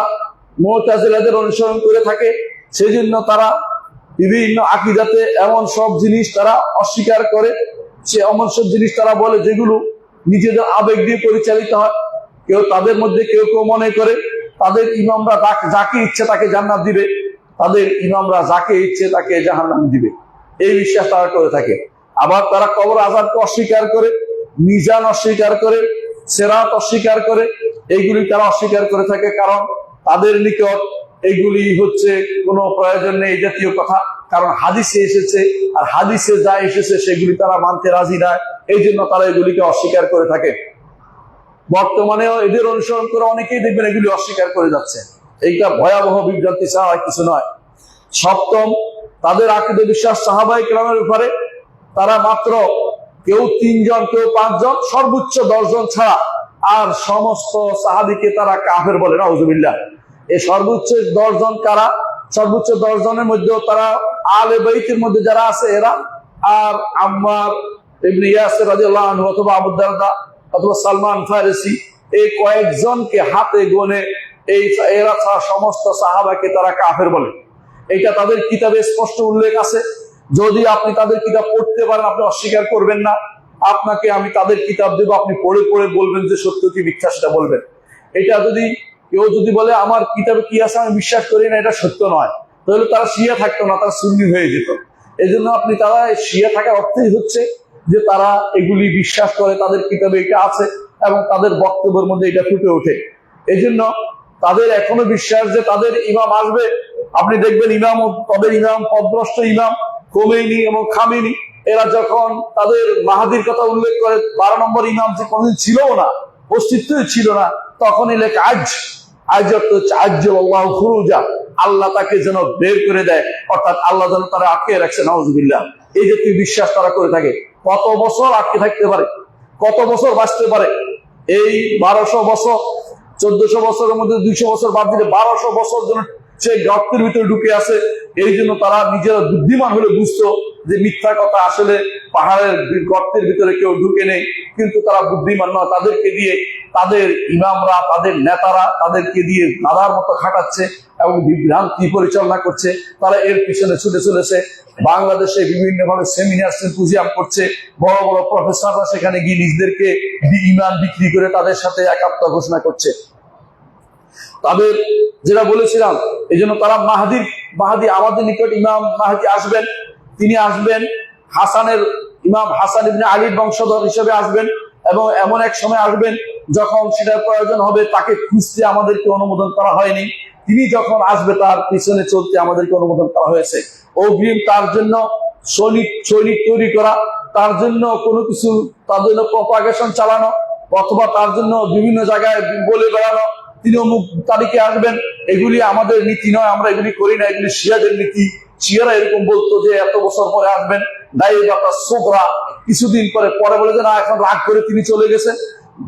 মুতাজিলাদের অনুসরণ করে থাকে, সেজন্য তারা বিভিন্ন আকীদাতে এমন সব জিনিস তারা অস্বীকার করে, সে এমন সব জিনিস তারা বলে যেগুলো নিজেদের আবেগ দিয়ে পরিচালিত হয়। কেউ তাদের মধ্যে কেউ মনে করে তাদের ইমামরা যাকে ইচ্ছে তাকে জান্নাত দিবে, তাদের ইমামরা যাকে ইচ্ছে তাকে জাহান্নাম দিবে, এই বিশ্বাস তারা করে থাকে। আবার তারা কবর আযাবকে অস্বীকার করে, মিজান অস্বীকার করে, সিরাত অস্বীকার করে, এইগুলি তারা অস্বীকার করে থাকে, কারণ তাদের নিকট এইগুলি হচ্ছে কোনো প্রয়োজন নেই এই জাতীয় কথা, কারণ হাদিসে এসেছে, আর হাদিসে যা এসেছে সেগুলি তারা মানতে রাজি নয়, এই জন্য তারা এগুলিকে অস্বীকার করে থাকে। বর্তমানেও এদের অনুসরণ করে অনেকেই দেখবেন এগুলি অস্বীকার করে যাচ্ছে। এইটা ভয়াবহ বিভ্রান্তি ছাড়া কিছু নয়। সপ্তম, তাদের আকীদা বিশ্বাস সাহাবায়ে কেরামের ব্যাপারে তারা মাত্র কেউ 3 জন, কেউ 5 জন, সর্বোচ্চ 10 জন ছাড়া আর সমস্ত সাহাবীকে তারা কাফের বলে, নাউযুবিল্লাহ। এই সর্বোচ্চ 10 জন কারা? সর্বোচ্চ 10 জনের মধ্যেও তারা আলে বাইতের মধ্যে যারা আছে এরা, আর আম্মার ইবনে ইয়াসির রাদিয়াল্লাহু আনহু অথবা আবু দারদা অথবা সালমান ফারিসি, এই কয়েকজনকে হাতে গোনে এরা ছাড়া সমস্ত সাহাবাকে তারা কাফের বলে। এটা তাদের কিতাবে স্পষ্ট উল্লেখ আছে। যদি আপনি তাদের কিতাব পড়তে পারেন, আপনি অস্বীকার করবেন না। আপনাকে আমি তাদের কিতাব দেবো, আপনি পড়ে পড়ে বলবেন যে সত্য কি মিথ্যা সেটা বলবেন। এটা যদি কেউ বলে আমার কিতাবে কি আছে আমি বিশ্বাস করি না, এটা সত্য নয়, তাহলে তারা শিয়া থাকতো না, তারা সুন্নি হয়ে যেত। এই জন্য তারা শিয়া থাকার অর্থই হচ্ছে যে তারা এগুলি বিশ্বাস করে, তাদের কিতাবে এটা আছে এবং তাদের বক্তব্যের মধ্যে এটা ফুটে ওঠে। এই জন্য তাদের এখনো বিশ্বাস যে তাদের ইমাম আসবে। আপনি দেখবেন তাদের ইমাম পদভ্রষ্ট ইমাম খোমেনি এবং খামেনি, এরা যখন তাদের মাহাদির কথা উল্লেখ করে, 12 নম্বর ইমাম যে কোনদিন ছিল না, অস্তিত্বই ছিল না, তখনই লেখা আল্লাহ তাকে যেন বের করে দেয়, অর্থাৎ আল্লাহ যেন তারা আটকে রাখছে, নাউযুবিল্লাহ। এই জাতীয় বিশ্বাস তারা করে থাকে। কত বছর আটকে থাকতে পারে, কত বছর বাঁচতে পারে? এই 1200 বছর, 1400 বছরের মধ্যে 200 বছর বাদ দিলে 1200 বছর যেন সে গর্তের ভিতরে ঢুকে আছে। এই জন্য তারা নিজেরা বুদ্ধিমান হলে বুঝতো যে মিথ্যা কথা, আসলে পাহাড়ের গর্তের ভিতরে কেউ ঢুকে নেই, কিন্তু তারা বুদ্ধিমান নয়। তাদেরকে দিয়ে তাদের ইমামরা, তাদের নেতারা তাদেরকে দিয়ে দাদার মতো খাটাচ্ছে এবং বিভ্রান্তি পরিচালনা করছে। তারা এর পিছনে ছুটে চলেছে। বাংলাদেশে বিভিন্ন ভাবে সেমিনার সিম্পোজিয়াম করছে, বড় বড় প্রফেসররা সেখানে গিয়ে নিজেদেরকে ইমান বিক্রি করে তাদের সাথে একাত্ম ঘোষণা করছে। তাদের যেটা বলেছিলাম, এই জন্য তারা মাহাদি আমাদের নিকট ইমাম মাহাদি আসবেন, তিনি আসবেন ইমাম হাসান ইবনে আলীর বংশধর হিসেবে আসবেন, এবং এমন এক সময় আসবেন যখন সেটার প্রয়োজন হবে। তাকে খুঁজতে আমাদেরকে অনুমোদন করা হয়নি, তিনি যখন আসবে তার পিছনে চলতে আমাদেরকে অনুমোদন করা হয়েছে। অগ্রিম তার জন্য সৈনিক তৈরি করা, তার জন্য কোনো কিছু, তার জন্য প্রপাগেশন চালানো, অথবা তার জন্য বিভিন্ন জায়গায় বলে বেড়ানো তিনি অমুক তারিখে আসবেন, এগুলি আমাদের নীতি নয়, আমরা এগুলি করি না, এগুলি শিয়াদের নীতি। শিয়ারা এরকম বলতো যে এত বছর পরে আসবেন, কিছুদিন পরে বলে যে না এখন রাগ করে তিনি চলে গেছেন।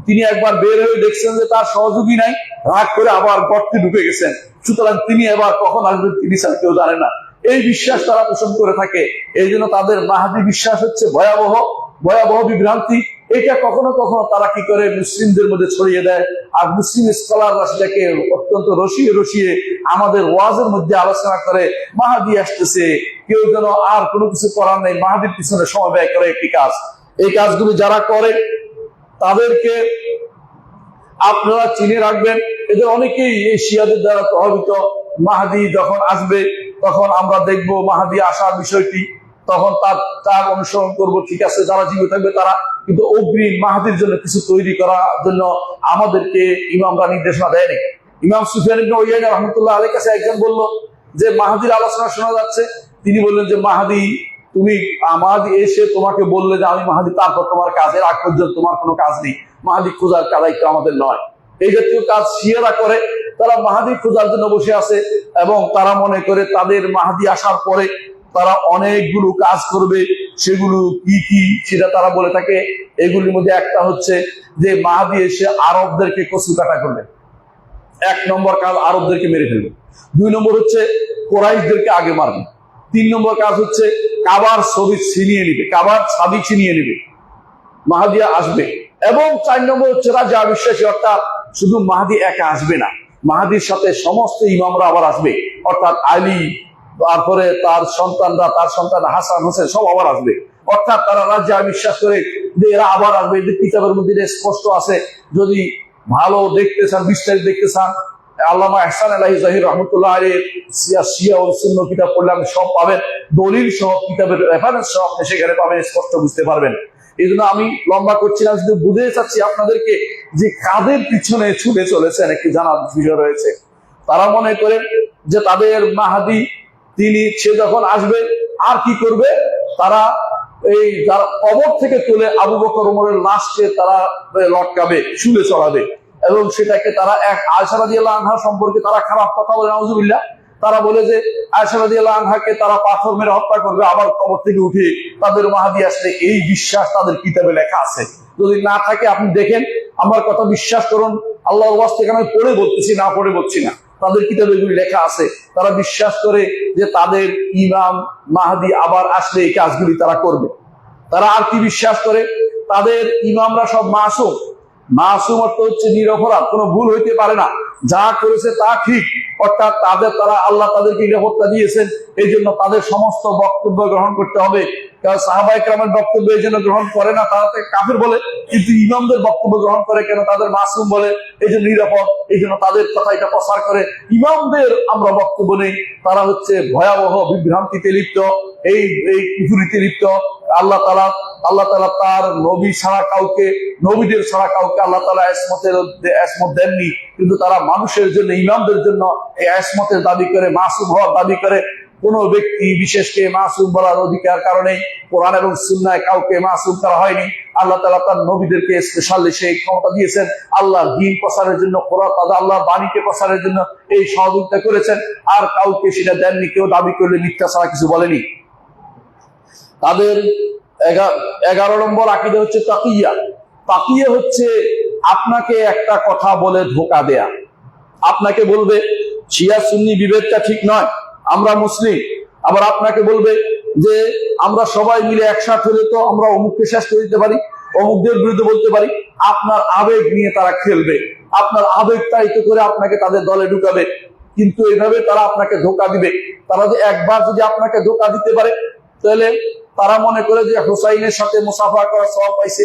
তিনি একবার বের হয়ে দেখছেন যে তার সহযোগী নাই, রাগ করে আবার গর্তে ঢুকে গেছেন। সুতরাং তিনি এবার কখন আসবেন তিনি স্যার কেউ জানে না। এই বিশ্বাস তারা পোষণ করে থাকে। এই জন্য তাদের মাহাদি বিশ্বাস হচ্ছে ভয়াবহ ভয়াবহ বিভ্রান্তি। এটা কখনো কখনো তারা কি করে মুসলিমদের মধ্যে ছড়িয়ে দেয়, আর মুসলিম স্কলাররা সেটাকে অত্যন্ত রসিয়ে রসিয়ে আমাদের ওয়াজের মধ্যে আলোচনা করে মাহাদি আসতেছে, কেউ যেন আর কোনো কিছু করার নেই, মাহাদির পিছনে সময় ব্যয় করে একটি কাজ। এই কাজগুলো যারা করে তাদেরকে আপনারা চিনে রাখবেন। এদের অনেকেই এই শিয়াদের দ্বারা প্রভাবিত। মাহাদি যখন আসবে তখন আমরা দেখব মাহাদি আসার বিষয়টি, তখন তার অনুসরণ করব, ঠিক আছে। যারা জীবিত থাকবে তারা কিন্তু অগ্রিম মাহাদির জন্য কিছু তৈরি করার জন্য আমাদেরকে ইমামরা নির্দেশনা দেয়নি। ইমাম সুফিয়ান ইবনে উয়াইনা রাহমাতুল্লাহ আলাইহির কাছে একজন বলল যে মাহাদির আলোচনা শোনা যাচ্ছে। তিনি বললেন যে মাহাদি মাহাদি এসে তোমাকে বললে যে আমি মাহাদি, তারপর তোমার কাজের আগ পর্যন্ত তোমার কোনো কাজ নেই, মাহাদি খোঁজার দায়িত্ব আমাদের নয়। এই জাতীয় কাজ শিয়ারা করে। তারা মাহাদি খোঁজার জন্য বসে আছে এবং তারা মনে করে তাদের মাহাদি আসার পরে তারা অনেকগুলো কাজ করবে। সেগুলো কি কি সেটা তারা বলে থাকে। এগুলির মধ্যে একটা হচ্ছে যে মাহাদি এসে আরবদেরকে কচু কাটা করবে। 1 নম্বর কাজ আরবদেরকে মেরে ফেলবে। 2 নম্বর হচ্ছে কোরাইশদেরকে আগে মারবে। 3 নম্বর কাজ হচ্ছে কাবার ছবি ছিনিয়ে নিবে, কাবার ছাবি ছিনিয়ে নিবে। মাহাদিয়া আসবে। এবং 4 নম্বর হচ্ছে রাজা বিশ্বাসী, অর্থাৎ শুধু মাহাদি একা আসবে না, মাহাদির সাথে সমস্ত ইমামরা আবার আসবে, অর্থাৎ আলী, তারপরে তার সন্তানরা, তার সন্তান হাসান হোসেন সব আবার আসবে। অর্থাৎ তারা রাজা বিশ্বাস করে যে এরা আবার আসবে। যে কিতাবের মধ্যে স্পষ্ট আছে, যদি ভালো দেখতে চান, বিস্তারিত দেখতে চান, আল্লামা ইহসান আলাহি জাহির রহমতুল্লাহ আলাইহির শিয়া ও সুন্নাহ কিতাব পড়লে আপনি সব পাবেন, দলিল সহ, কিতাবের রেফারেন্স সহ আপনি সেখানে পাবেন, স্পষ্ট বুঝতে পারবেন। এই জন্য আমি লম্বা করছি না, শুধু বুঝে চাচ্ছি আপনাদেরকে যে কাদের পিছনে ছুটে চলেছেন একটি জানার বিষয় রয়েছে। তারা মনে করেন যে তাদের মাহাদি সে যখন আসবে আর কি করবে, তারা এই কবর থেকে তুলে আবু বকর ওমরের লাশকে তারা লটকাবে, শুলে চড়াবে, এবং সেটাকে তারা আয়েশা রাদিয়াল্লাহু আনহা সম্পর্কে তারা খারাপ কথা বলে, নাউজুবিল্লাহ। তারা বলে যে আয়েশা রাদিয়াল্লাহু আনহাকে তারা পাথর মেরে হত্যা করবে, আবার কবর থেকে উঠে তাদের মাহাদি আসলে। এই বিশ্বাস তাদের কিতাবে লেখা আছে। যদি না থাকে আপনি দেখেন, আমার কথা বিশ্বাস করুন, আল্লাহর ওয়াস্তে আমি পড়ে বলতেছি না, পড়ে বলছি না, তাদের কিতাবে এগুলি লেখা আছে। তারা বিশ্বাস করে যে তাদের ইমাম মাহাদি আবার আসলে এই কাজগুলি তারা করবে। তারা আর কি বিশ্বাস করে, তাদের ইমামরা সব মাসুম। মাসুম অর্থ হচ্ছে নিরপরাধ, কোনো ভুল হইতে পারে না, যা করেছে তা ঠিক। অর্থাৎ তারা আল্লাহ তাদেরকে নিরাপত্তা দিয়েছেন, এই জন্য তাদের সমস্ত বক্তব্য গ্রহণ করতে হবে। সাহাবায়ে কেরামের বক্তব্য এই জন্য গ্রহণ করে না, তারা কাফের বলে, কিন্তু ইমামদের বক্তব্য গ্রহণ করে কেন, তাদের মাসুম বলে, এই জন্য নিরাপদ, এই জন্য তাদের কথা এটা প্রচার করে। ইমামদের আমরা বক্তব্য নেই, তারা হচ্ছে ভয়াবহ বিভ্রান্তিতে লিপ্ত, এই কুফরিতে লিপ্ত। আল্লাহ তাআলা তার নবী ছাড়া কাউকে, নবীদের ছাড়া কাউকে আল্লাহ তাআলা ইসমত দেননি, কিন্তু তারা মানুষের জন্য, ইমামদের জন্য এই ইসমতের দাবি করে, মাসুম হওয়ার দাবি করে। কোন ব্যক্তি বিশেষকে মাসুম বলার অধিকার কারণে কোরআন এবং সুন্নায় কাউকে মাসুম করা হয়নি। আল্লাহ তাআলা তার নবীদেরকে স্পেশালি সেই ক্ষমতা দিয়েছেন আল্লাহর দ্বীন প্রচারের জন্য, কোরআন আল্লাহর বাণীকে প্রচারের জন্য এই সহযোগিতা করেছেন, আর কাউকে সেটা দেননি। কেউ দাবি করলে মিথ্যা ছাড়া কিছু বলেনি। তাদের 11 নম্বর আকীদা হচ্ছে তাকিয়া। তাকিয়া হচ্ছে আপনাকে একটা কথা বলে ধোঁকা দেয়া। আপনাকে বলবে শিয়া সুন্নি বিভেদটা ঠিক নয়, আমরা মুসলিম। আবার আপনাকে বলবে যে আমরা সবাই মিলে একসাথে হলে তো আমরা অমুককে শেষ করে দিতে পারি, অমুকদের বিরুদ্ধে বলতে পারি। আপনার আবেগ নিয়ে তারা খেলবে, আপনার আবেগ তাড়িত করে আপনাকে তাদের দলে ঢুকাবে। কিন্তু এইভাবে তারা আপনাকে ধোঁকা দিবে। তারা যে একবার যদি আপনাকে ধোঁকা দিতে পারে, তাহলে তারা মনে করে যে হুসাইনের সাথে মুসাফা করার সওয়াব পাইছে,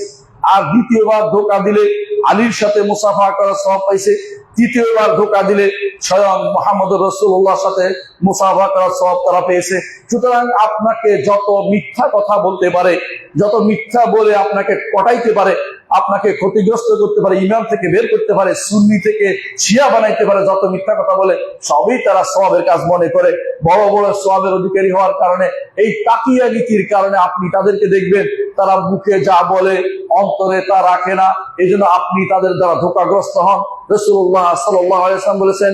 আর দ্বিতীয়বার ধোঁকা দিলে আলীর সাথে মুসাফা করার সওয়াব পাইছে, তৃতীয়বার ধোঁকা দিলে স্বয়ং মুহাম্মদ রাসূলুল্লাহর সাথে মুসাফা করার সওয়াব তারা পেয়েছে। সুতরাং আপনাকে যত মিথ্যা কথা বলতে পারে, যত মিথ্যা বলে আপনাকে পটাইতে পারে, আপনাকে ক্ষতিগ্রস্ত করতে পারে, ইমাম থেকে বের করতে পারে, সুন্নি থেকে শিয়া বানাইতে পারে, যত মিথ্যা কথা বলে, সবই তারা সওয়াবের কাজ মনে করে। বড় বড় সওয়াবের অধিকারী হওয়ার কারণে, এই তাকিয়া নীতির কারণে আপনি তাদেরকে দেখবেন তারা মুখে যা বলে অন্তরে তা রাখে না। এই জন্য আপনি তাদের দ্বারা ধোঁকাগ্রস্ত হন। রাসূলুল্লাহ সাল্লাল্লাহু আলাইহি ওয়াসাল্লাম বলেছেন,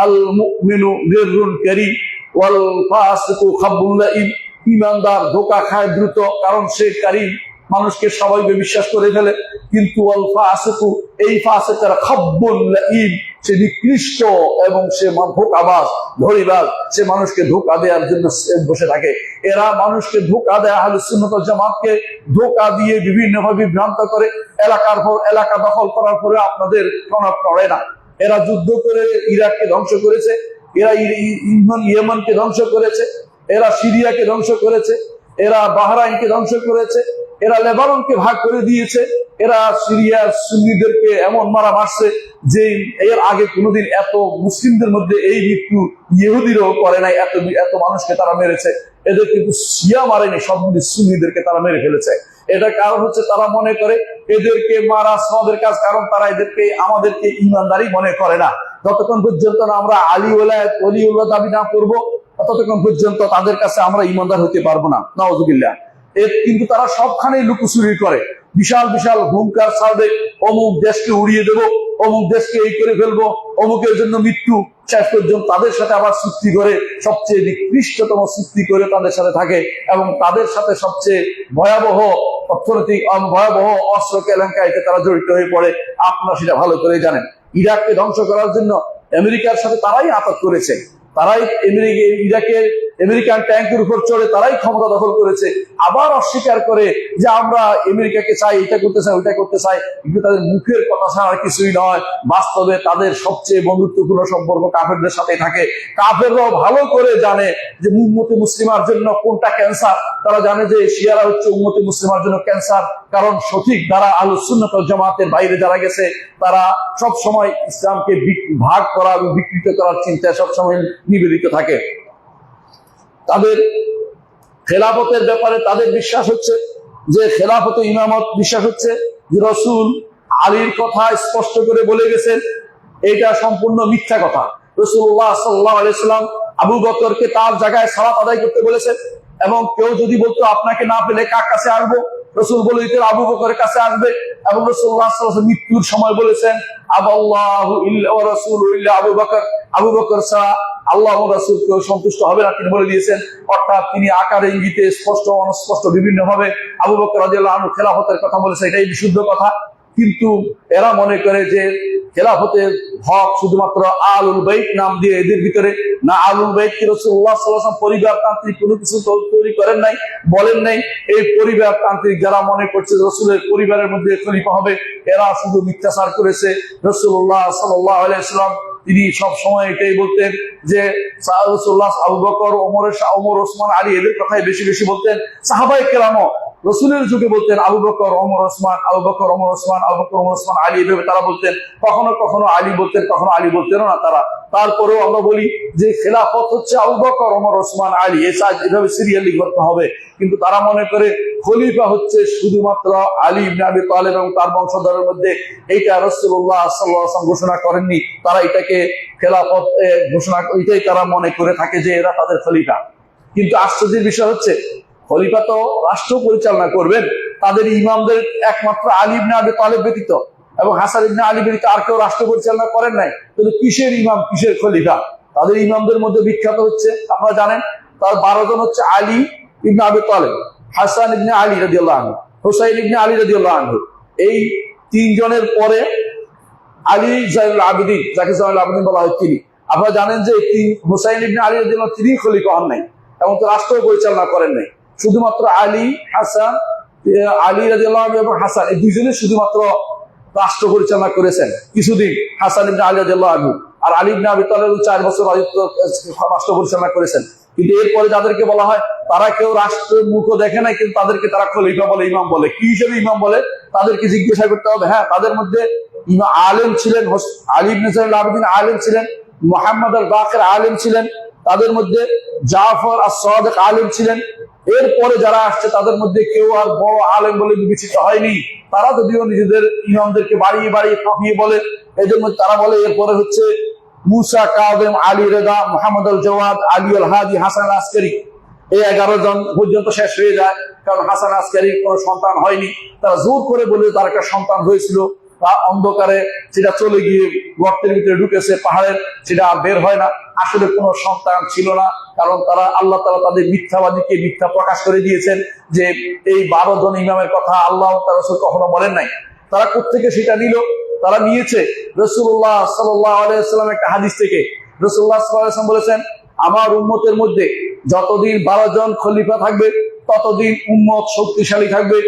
আল মুমিনু গিররুন কারীম ওয়াল ফাসিকু খাব্বুল লাঈব। ঈমানদার ধোঁকা খায় দ্রুত, কারণ সে কারীম, মানুষকে স্বাভাবিক বিশ্বাস করে ফেলে। কিন্তু এই ফাসিকরা খাব্বুল লাঈব, সে নিকৃষ্ট এবং সে ধোঁকাবাজ, ধড়িবাজ, সে মানুষকে ধোঁকা দেওয়ার জন্য বসে থাকে। এরা মানুষকে ধোঁকা দেয়, আহলে সুন্নাত ওয়াল জামাতকে ধোঁকা দিয়ে বিভিন্ন ভাবে বিভ্রান্ত করে। এলাকার পর এলাকা দখল করার পরে আপনাদের টনক নড়ে না। এরা যুদ্ধ করে ইরাককে ধ্বংস করেছে, এরা ইয়েমেনকে ধ্বংস করেছে, এরা সিরিয়াকে ধ্বংস করেছে, এরা বাহরাইনকে ধ্বংস করেছে, এরা লেবাননকে ভাগ করে দিয়েছে, এরা সিরিয়ার সুন্নিদেরকে এমন মারছে যে এর আগে কোনোদিন এত মুসলিমদের মধ্যে এই মৃত্যু ইহুদিরও করে নাই। এত মানুষকে তারা মেরেছে। এদের কিন্তু শিয়া মারেনি, সবগুলি সুন্নিদেরকে তারা মেরে ফেলেছে। এটার কারণ হচ্ছে তারা মনে করে এদেরকে মারা সওয়াবের কাজ, কারণ তারা আমাদেরকে ইমানদারি মনে করে না। যতক্ষণ পর্যন্ত না আমরা ওলিউল্লাহ দাবি না করবো, ততক্ষণ পর্যন্ত তাদের কাছে আমরা ইমানদার হতে পারবো না। নাউযুবিল্লাহ। কিন্তু তারা সবখানে লুকোচুরি করে, বিশাল বিশাল হুঙ্কার ছাড়বে, অমুক দেশকে উড়িয়ে দেবো, অমুক দেশকে এই করে ফেলবো, অমুকের জন্য মৃত্যু। শেষ পর্যন্ত তাদের সাথে আবার চুক্তি করে, সবচেয়ে নিকৃষ্টতম চুক্তি করে তাদের সাথে থাকে এবং তাদের সাথে সবচেয়ে ভয়াবহ অর্থনৈতিক ভয়াবহ অস্ত্র কেলেঙ্কারিতে তারা জড়িত হয়ে পড়ে। আপনারা সেটা ভালো করে জানেন। ইরাককে ধ্বংস করার জন্য আমেরিকার সাথে তারাই আঘাত করেছে, তারাই ইরাকের আমেরিকান ট্যাঙ্কের উপর চড়ে তারাই ক্ষমতা দখল করেছে। আবার অস্বীকার করে যে আমরা আমেরিকাকে চাই, এটা করতে চাই, ওইটা করতে চাই। কিন্তু তাদের মুখের কথা ছাড়া কিছুই নয়। বাস্তবে তাদের সবচেয়ে বন্ধুত্বপূর্ণ সম্পর্ক কাফেরদের সাথে থাকে। কাফেররাও ভালো করে জানে যে উম্মতে মুসলিমার জন্য কোনটা ক্যান্সার। তারা জানে যে শিয়ারা হচ্ছে উম্মতে মুসলিমার জন্য ক্যান্সার, কারণ সঠিক দ্বারা আহলুস সুন্নাত ওয়াল জামাতের বাইরে যারা গেছে তারা সব সময় ইসলামকে ভাগ করা এবং বিকৃত করার চিন্তায় সবসময় নিবেদিত থাকে। তাদের খেলাফতের ব্যাপারে তাদের বিশ্বাস হচ্ছে যে খেলাফত ইমামত বিশ্বাস হচ্ছে যে রাসূল আলীর কথা স্পষ্ট করে বলে গেছেন, এটা সম্পূর্ণ মিথ্যা কথা। রাসূলুল্লাহ সাল্লাল্লাহু আলাইহি সাল্লাম আবু বকরকে তার জায়গায় সালাত আদায় করতে বলেছেন, এবং কেউ যদি বলতো আপনাকে না পেলে কার কাছে আসবো, রাসূল বলে দিতেন আবু বকরের কাছে আসবে। এবং রাসূলুল্লাহ সাল্লাল্লাহু আলাইহি ওয়াসাল্লাম মৃত্যুর সময় বলেছেন আবাল্লাহু ইল্লা ওয়া রাসূলুহু ইল্লা আবু বকর, আবু বকর ছাড়া আল্লাহ ও রাসূল কেউ সন্তুষ্ট হবে না, তিনি বলে দিয়েছেন। অর্থাৎ তিনি আকারে ইঙ্গিতে স্পষ্ট অস্পষ্ট বিভিন্ন ভাবে আবু বকর রাদিয়াল্লাহু আনহু খেলাফতের কথা বলেছে, এটাই বিশুদ্ধ কথা। কিন্তু এরা মনে করে যে খেলাফতের হক শুধুমাত্র আলুল বাইত নাম দিয়ে এদের ভিতরে না। আলুল বাইত কি রাসূলুল্লাহ সাল্লাল্লাহু আলাইহি ওয়াসাল্লাম পরিবারতান্ত্রিক কোনো কিছু তৈরি করেন নাই, বলেন নাই। এই পরিবারতান্ত্রিক যারা মনে করছে রাসূলের পরিবারের মধ্যে খলিফা হবে, এরা শুধু মিথ্যাচার করেছে। রাসূলুল্লাহ সাল্লাল্লাহু আলাইহি ওয়াসাল্লাম তিনি সব সময় এটাই বলতেন যে রাসূলুল্লাহ আবু বকর, ওমর, ওসমান, আলী এদের কথাই বেশি বেশি বলতেন। সাহাবায়ে কেরামও রসুলের যুগে বলতেন আবু বকর, ওমর, ওসমান, আবু বকর, ওমর, ওসমান, আবু বকর, ওমর, ওসমান, আলী, এভাবে তারা বলতেন। কখনো কখনো আলী বলতেন, কখনো আলী বলতেনও না তারা। তারপরেও আমরা বলি যে খেলাফত হচ্ছে আবু বকর, ওমর, ওসমান, আলী, এভাবে সিরিয়ালি করতে হবে। কিন্তু তারা মনে করে খলিফা হচ্ছে শুধুমাত্র আলী ইবনে আবি তালেব এবং তার বংশধরের মধ্যে। এইটা রাসূলুল্লাহ সাল্লাল্লাহু আলাইহি ওয়াসাল্লাম ঘোষণা করেননি, তারা এটাকে খেলাফত ঘোষণা, এটাই তারা মনে করে থাকে যে এরা তাদের খলিফা। কিন্তু আশ্চর্যের বিষয় হচ্ছে খলিফা তো রাষ্ট্র পরিচালনা করবেন, তাদের ইমামদের একমাত্র আলী ইবনে আবি তালেব ব্যতীত এবং হাসান ইবনে আলী ব্যতীত আর কেউ রাষ্ট্র পরিচালনা করেন নাই। তাহলে কিসের ইমাম, কিসের খলিফা? তাদের ইমামদের মধ্যে বিখ্যাত হচ্ছে, আপনারা জানেন, তার 12 জন হচ্ছে আলী ইবনে আবি তালেব, হাসান ইবনে আলী রাদিয়াল্লাহু আনহু, হুসাইন ইবনে আলী রাদিয়াল্লাহু আনহু। এই 3 জনের পরে আলী জাইনুল আবেদিন, যাকে জাইনুল আবেদিন বলা হয়, তিনি। আপনারা জানেন যে হুসাইন ইবনে আলী রাদিয়াল্লাহু আনহু তিনি খলিফা হন নাই এবং তো রাষ্ট্র পরিচালনা করেন নাই। শুধুমাত্র আলী রাদিয়াল্লাহু আনহু এবং হাসান, এই দুইজনই শুধুমাত্র রাষ্ট্র পরিচালনা করেছেন কিছুদিন। হাসান ইবনে আলী রাদিয়াল্লাহু আনহু আর আলী ইবনে আবি তালেব 4 বছর রাষ্ট্র পরিচালনা করেছেন। কিন্তু এরপরে যাদেরকে বলা হয় তারা কেউ রাষ্ট্রের মুখও দেখে নাই, কিন্তু তাদেরকে তারা খলিফা বলে, ইমাম বলে। কি হিসেবে ইমাম বলে তাদেরকে জিজ্ঞাসা করতে হবে। হ্যাঁ, তাদের মধ্যে ইমাম আলেম ছিলেন, আলী ইবনে জাইনুল আবেদিন আলেম ছিলেন, মুহাম্মদ আল বাকির আলেম ছিলেন, তাদের মধ্যে জাফর as-সাদিক আলেম ছিলেন। এরপরে যারা আসছে তাদের মধ্যে কেউ আর বড় আলেম বলে বিবেচিত হয়নি। তারা যদিও নিজেদের ইমামদেরকে বাড়িয়ে বাড়িয়ে কাঁপিয়ে বলে, এদের মধ্যে তারা বলে এরপরে হচ্ছে মুসা কাযেম, আলী রেদা, মোহাম্মদ আল জওয়াদ, আলী আল হাদি, হাসান আসকারী। এই 11 জন পর্যন্ত শেষ হয়ে যায়, কারণ হাসান আসকারীর কোনো সন্তান হয়নি। তারা জোর করে বলে তার একটা সন্তান হয়েছিল, তা অন্ধকারে সেটা চলে গিয়ে গর্তের ভিতরে ঢুকেছে পাহাড়ের, সেটা আর বের হয় না। আসলে কোনো সন্তান ছিল না, কারণ তারা আল্লাহ তাআলা তাদের মিথ্যাবাদীকে মিথ্যা প্রকাশ করে দিয়েছেন যে এই 12 জন ইমামের কথা আল্লাহ তার রাসূল কখনো বলেন নাই। তারা কোত্থেকে সেটা নিল? তারা নিয়েছে রাসূলুল্লাহ সাল্লাল্লাহু আলাইহি ওয়াসাল্লাম একটা হাদিস থেকে। রাসূলুল্লাহ সাল্লাল্লাহু আলাইহি ওয়াসাল্লাম বলেছেন, আমার উম্মতের মধ্যে যতদিন 12 জন খলিফা থাকবে ততদিন উম্মত শক্তিশালী থাকবে।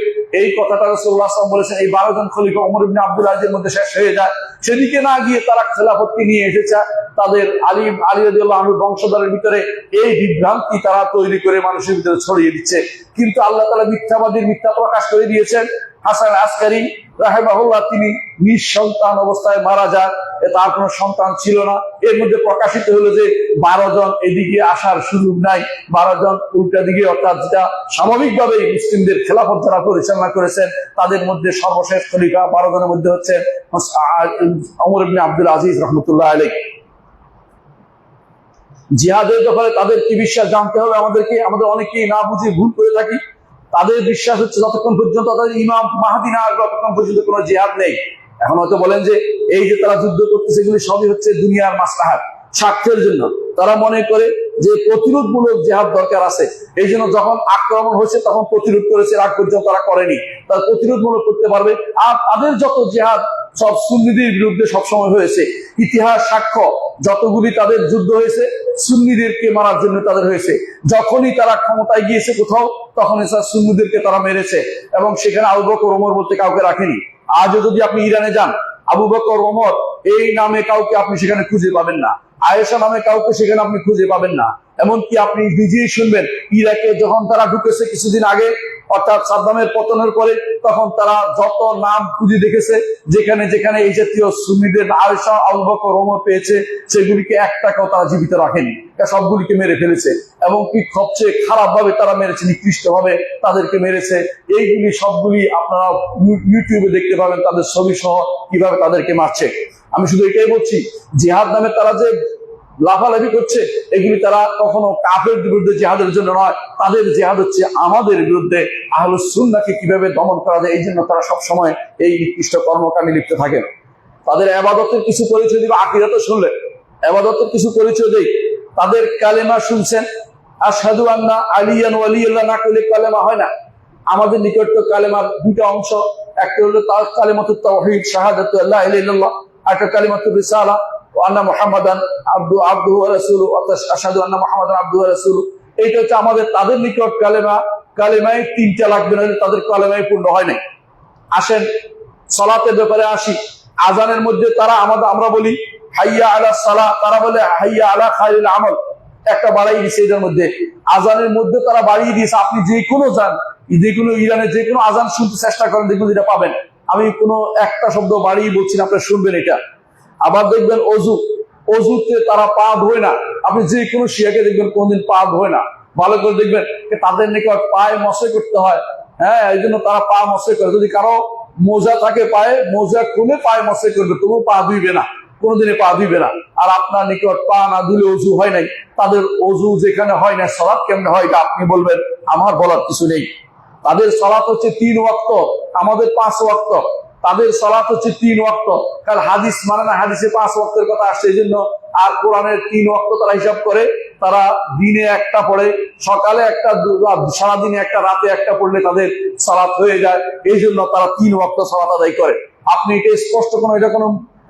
এই কথাটা রাসূলুল্লাহ সাল্লাল্লাহু আলাইহি ওয়াসাল্লাম বলেছেন। এই 12 জন খলিফা ওমর ইবনে আব্দুল আজিজের মধ্যে শেষ হয়ে যায়। সেদিকে না গিয়ে তারা খেলাফতকে নিয়ে এসেছে তাদের আলী রাদিয়াল্লাহু আনহু বংশধরের ভিতরে এই বিভ্রান্তি তারা তৈরি করে মানুষের ভিতরে ছড়িয়ে দিচ্ছে। কিন্তু আল্লাহ তাআলা মিথ্যাবাদীর মিথ্যা প্রকাশ করে দিয়েছেন। হাসান আসকারী রাহিমাহুল্লাহ তিনি নিঃসন্তান অবস্থায় মারা যান, তার কোনো সন্তান ছিল না। এর মধ্যে প্রকাশিত হলো যে 12 জন এদিকে আসার সুযোগ নাই, 12 জন উল্টা দিকে, অর্থাৎ যেটা স্বাভাবিকভাবেই মুসলিমদের খেলাফত যারা পরিচালনা করেছেন তাদের মধ্যে সর্বশেষ খলিফা 12 জনের মধ্যে হচ্ছেন ওমর ইবনে আব্দুল আজিজ রাহমাতুল্লাহ আলাইহি। জিহাদের ব্যাপারে তাদের কি বিশ্বাস জানতে হবে আমাদেরকে। আমাদের অনেকেই না বুঝে ভুল করে থাকি। তাদের বিশ্বাস হচ্ছে যতক্ষণ পর্যন্ত তাদের ইমাম মাহদী না আসবে ততক্ষণ পর্যন্ত কোনো জিহাদ নেই। এখন হয়তো বলেন যে এই যে তারা যুদ্ধ করতেছে এগুলি সবই হচ্ছে দুনিয়ার মাসলাহাত, স্বার্থের জন্য। তারা মনে করে যে প্রতিরোধমূলক জিহাদ দরকার আছে, এই জন্য যখন আক্রমণ হয়েছে তখন প্রতিরোধ করেছে, আগ পর্যন্ত তারা করেনি। তারা প্রতিরোধমূলক করতে পারবে। আর তাদের যত জিহাদ সব সুন্নিদের বিরুদ্ধে সবসময় হয়েছে। ইতিহাস সাক্ষ্য যতগুলি তাদের যুদ্ধ হয়েছে সুন্নিদেরকে মারার জন্য তাদের হয়েছে। যখনই তারা ক্ষমতায় গিয়েছে কোথাও তখন সুন্নিদেরকে তারা মেরেছে, এবং সেখানে আবু বকর ওমর বলতে কাউকে রাখেনি। আজও যদি আপনি ইরানে যান, আবু বকর ওমর এই নামে কাউকে আপনি সেখানে খুঁজে পাবেন না, আয়েশা নামে কাউকে সেখানে আপনি খুঁজে পাবেন না। এমনকি আপনি নিজেই শুনবেন ইরাকে যখন তারা ঢুকেছে কিছুদিন আগে, অর্থাৎ সাদ্দামের পতনের পরে, তখন তারা যত নাম খুঁজে দেখেছে যেখানে যেখানে এই জাতীয় সুন্নিদের আয়েশা আবু বকর ওমর পেয়েছে সেগুলিকে একটাকেও তারা জীবিত রাখেনি, সবগুলিকে মেরে ফেলেছে। এবং কি সবচেয়ে খারাপ ভাবে তারা মেরেছে, নিকৃষ্ট ভাবে তাদেরকে মেরেছে। এইগুলি সবগুলি আপনারা ইউটিউবে দেখতে পাবেন, তাদের ছবি সহ কিভাবে তাদেরকে মারছে। আমি শুধু এটাই বলছি, জিহাদ নামে তারা যে লাফালাফি করছে এগুলি তারা কখনো কাফের বিরুদ্ধে জিহাদের জন্য নয়, তাদের জিহাদ হচ্ছে আমাদের বিরুদ্ধে, আহলুস সুন্নাহকে কিভাবে দমন করা যায় এই জন্য তারা সবসময় এই নিকৃষ্ট কর্মকাণ্ডে লিপ্ত থাকেন। তাদের ইবাদতের কিছু পরিচয় দিবে, আকীদা তো শুনলেন, ইবাদতের কিছু পরিচয় দেই। তাদের কালেমা শুনছেন, আশহাদু আন্না আলিয়ান ওয়ালিয়াল্লাহ না করলে কালেমা হয় না। আমাদের নিকট তো কালেমার দুটো অংশ, একটা হলো তার কালেমাতুত তাওহীদ শাহাদাতু লা ইলাহা ইল্লাল্লাহ, একটা কালেমাতুর রিসালা আন্না মুহাম্মাদান আবদুহু ওয়া রাসূলুহু, আশহাদু আন্না মুহাম্মাদান আবদুহু ওয়া রাসূলুহু। এইটা হচ্ছে আমাদের তাদের নিকট কালেমা। কালেমায় 3টা লাগবে না, তাদের কালেমায় পূর্ণ হয় নাই। আসেন সালাতের ব্যাপারে আসি। আজানের মধ্যে তারা আমরা বলি হাইয়া আলা সালাহ, তারা বলে হাইয়া আলা খায়রুল আমল, একটা বাড়াই দিয়েছে এদের মধ্যে। আজানের মধ্যে তারা বাড়িয়ে দিয়েছে। আপনি যে কোনো যান, যে কোনো ইরানের যে কোনো আজান শুনতে চেষ্টা করেন, দেখবেন এটা পাবেন। আমি কোনো একটা শব্দ বাড়িয়ে বলছি না, আপনারা শুনবেন এটা। আবার দেখবেন অজুতে তারা পা ধোয় না। আপনি যে কোনো শিয়াকে দেখবেন কোনদিন পা ধোয় না। ভালো করে দেখবেন তাদের নিকট পায়ে মশে করতে হয়, হ্যাঁ, এই জন্য তারা পা মশে করে। যদি কারো মোজা থাকে পায়ে, মোজা খুলে পায়ে মশে করবে, তবু পা ধুইবে না, কোনোদিনে পা ধুইবে না। আর আপনার নিকট পা না ধুলে অজু হয় নাই, তাদের অজু যেখানে হয় না সালাত কেমনে হয় এটা আপনি বলবেন, আমার বলার কিছু নেই। তাদের সালাত হচ্ছে 3 ওয়াক্ত, আমাদের 5 ওয়াক্ত। তাদের সালাত হচ্ছে 3 ওয়াক্ত। কারণ হাদিস মানে না, হাদিসে 5 ওয়াক্তের কথা আসছে এই জন্য। আর কোরআনের 3 ওয়াক্ত তারা হিসাব করে। তারা দিনে একটা পড়ে, সকালে একটা, সারাদিনে একটা, রাতে একটা পড়লে তাদের সালাত হয়ে যায়। এই জন্য তারা 3 ওয়াক্ত সালাত আদায় করে। আপনি এটা স্পষ্ট কোনো, এটা কোনো